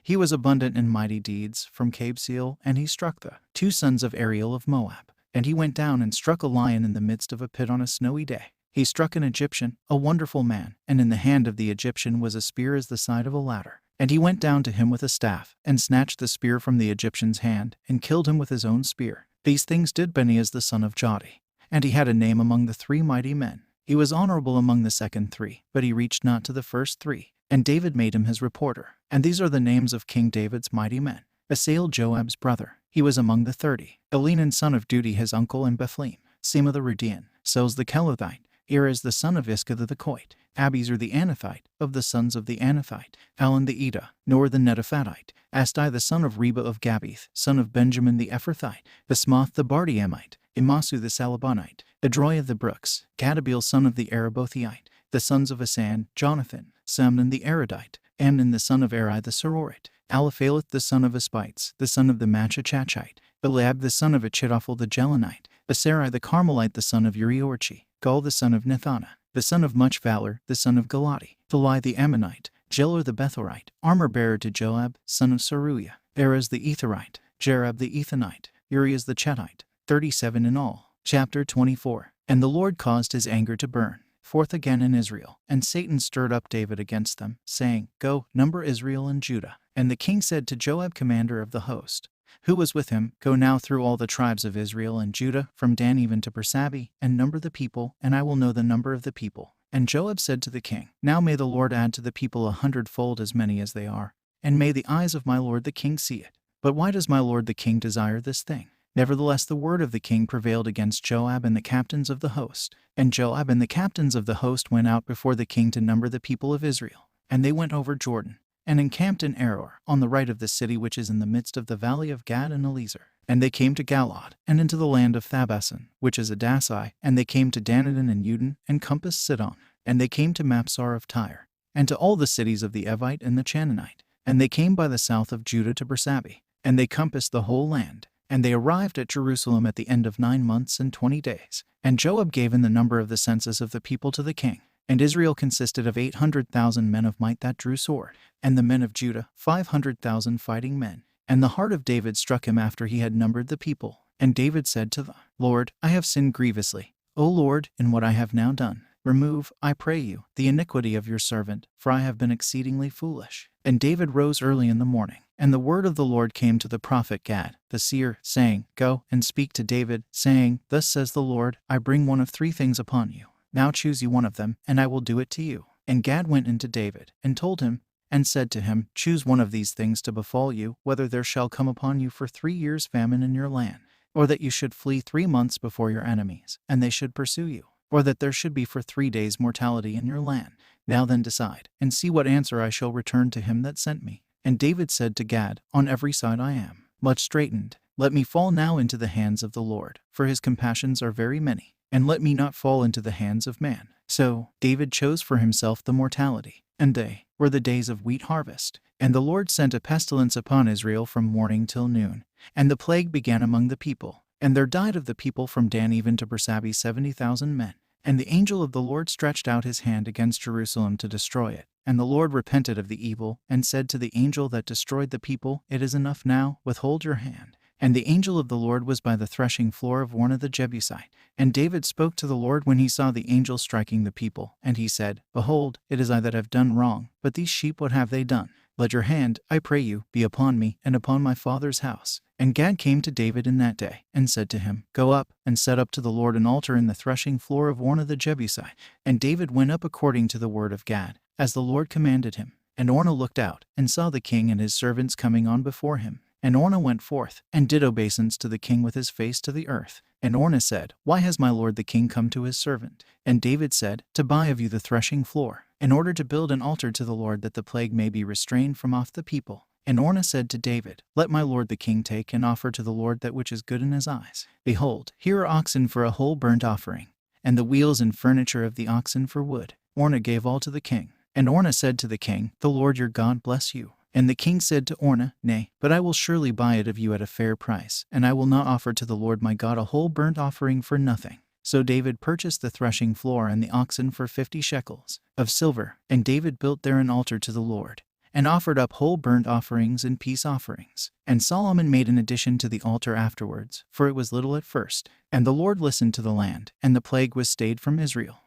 he was abundant in mighty deeds from Kabseel, and he struck the 2 sons of Ariel of Moab. And he went down and struck a lion in the midst of a pit on a snowy day. He struck an Egyptian, a wonderful man, and in the hand of the Egyptian was a spear as the side of a ladder. And he went down to him with a staff, and snatched the spear from the Egyptian's hand, and killed him with his own spear. These things did Benaias the son of Jadi. And he had a name among the 3 mighty men. He was honorable among the second 3, but he reached not to the first 3. And David made him his reporter. And these are the names of King David's mighty men. Asael Joab's brother, he was among the 30. Elhanan son of Dudi his uncle in Bethlehem. Sema the Rudian, Sos the Kelothite, Erez the son of Isca the Coit, Abiezer the Anathite, of the sons of the Anathite, Alon the Eda, Nor the Netophathite, Astai the son of Reba of Gabith, son of Benjamin the Ephrathite, Basmoth the Bardiamite, Imasu the Salabonite, Adroiah the Brooks, Gadabiel son of the Arabothiite, the sons of Asan, Jonathan, Samnon the Aradite, Amnon the son of Eri the Sororite, Aliphaleth the son of Aspites, the son of the Machachachite, Eliab the son of Achitophel the Gelonite, Asarai the Carmelite the son of Uriorchi, Gul the son of Nethana, the son of much valor, the son of Galati, Thalai the Ammonite, Jelor the Bethorite, armor-bearer to Joab, son of Saruiah, Erez the Etherite, Jerab the Ethonite, Urias the Chetite, 37 in all. Chapter 24. And the Lord caused his anger to burn forth again in Israel, and Satan stirred up David against them, saying, Go, number Israel and Judah. And the king said to Joab commander of the host, who was with him, Go now through all the tribes of Israel and Judah, from Dan even to Bersabeh, and number the people, and I will know the number of the people. And Joab said to the king, Now may the Lord add to the people 100-fold as many as they are, and may the eyes of my lord the king see it. But why does my lord the king desire this thing? Nevertheless the word of the king prevailed against Joab and the captains of the host. And Joab and the captains of the host went out before the king to number the people of Israel. And they went over Jordan, and encamped in Aror, on the right of the city which is in the midst of the valley of Gad and Eliezer. And they came to Galad, and into the land of Thabason, which is Adasai, and they came to Danadon and Udon, and compassed Sidon. And they came to Mapsar of Tyre, and to all the cities of the Evite and the Chananite. And they came by the south of Judah to Bersabeh, and they compassed the whole land. And they arrived at Jerusalem at the end of 9 months and 20 days. And Joab gave in the number of the census of the people to the king. And Israel consisted of 800,000 men of might that drew sword, and the men of Judah 500,000 fighting men. And the heart of David struck him after he had numbered the people. And David said to the Lord, I have sinned grievously, O Lord, in what I have now done. Remove, I pray you, the iniquity of your servant, for I have been exceedingly foolish. And David rose early in the morning, and the word of the Lord came to the prophet Gad, the seer, saying, Go and speak to David, saying, Thus says the Lord, I bring one of 3 things upon you. Now choose you one of them, and I will do it to you. And Gad went into David, and told him, and said to him, Choose one of these things to befall you, whether there shall come upon you for 3 years famine in your land, or that you should flee 3 months before your enemies, and they should pursue you, or that there should be for 3 days mortality in your land. Now then decide, and see what answer I shall return to him that sent me. And David said to Gad, On every side I am much straitened. Let me fall now into the hands of the Lord, for his compassions are very many, and let me not fall into the hands of man. So David chose for himself the mortality, and they were the days of wheat harvest. And the Lord sent a pestilence upon Israel from morning till noon, and the plague began among the people. And there died of the people from Dan even to Bersabee 70,000 men. And the angel of the Lord stretched out his hand against Jerusalem to destroy it. And the Lord repented of the evil, and said to the angel that destroyed the people, It is enough now, withhold your hand. And the angel of the Lord was by the threshing floor of Ornah the Jebusite. And David spoke to the Lord when he saw the angel striking the people. And he said, Behold, it is I that have done wrong, but these sheep what have they done? Let your hand, I pray you, be upon me, and upon my father's house. And Gad came to David in that day, and said to him, Go up, and set up to the Lord an altar in the threshing floor of Ornah the Jebusite. And David went up according to the word of Gad, as the Lord commanded him. And Ornah looked out, and saw the king and his servants coming on before him. And Ornah went forth, and did obeisance to the king with his face to the earth. And Ornah said, Why has my lord the king come to his servant? And David said, To buy of you the threshing floor, in order to build an altar to the Lord, that the plague may be restrained from off the people. And Ornah said to David, Let my lord the king take and offer to the Lord that which is good in his eyes. Behold, here are oxen for a whole burnt offering, and the wheels and furniture of the oxen for wood. Ornah gave all to the king. And Ornah said to the king, The Lord your God bless you. And the king said to Ornah, Nay, but I will surely buy it of you at a fair price, and I will not offer to the Lord my God a whole burnt offering for nothing. So David purchased the threshing floor and the oxen for 50 shekels of silver, and David built there an altar to the Lord, and offered up whole burnt offerings and peace offerings. And Solomon made an addition to the altar afterwards, for it was little at first. And the Lord listened to the land, and the plague was stayed from Israel.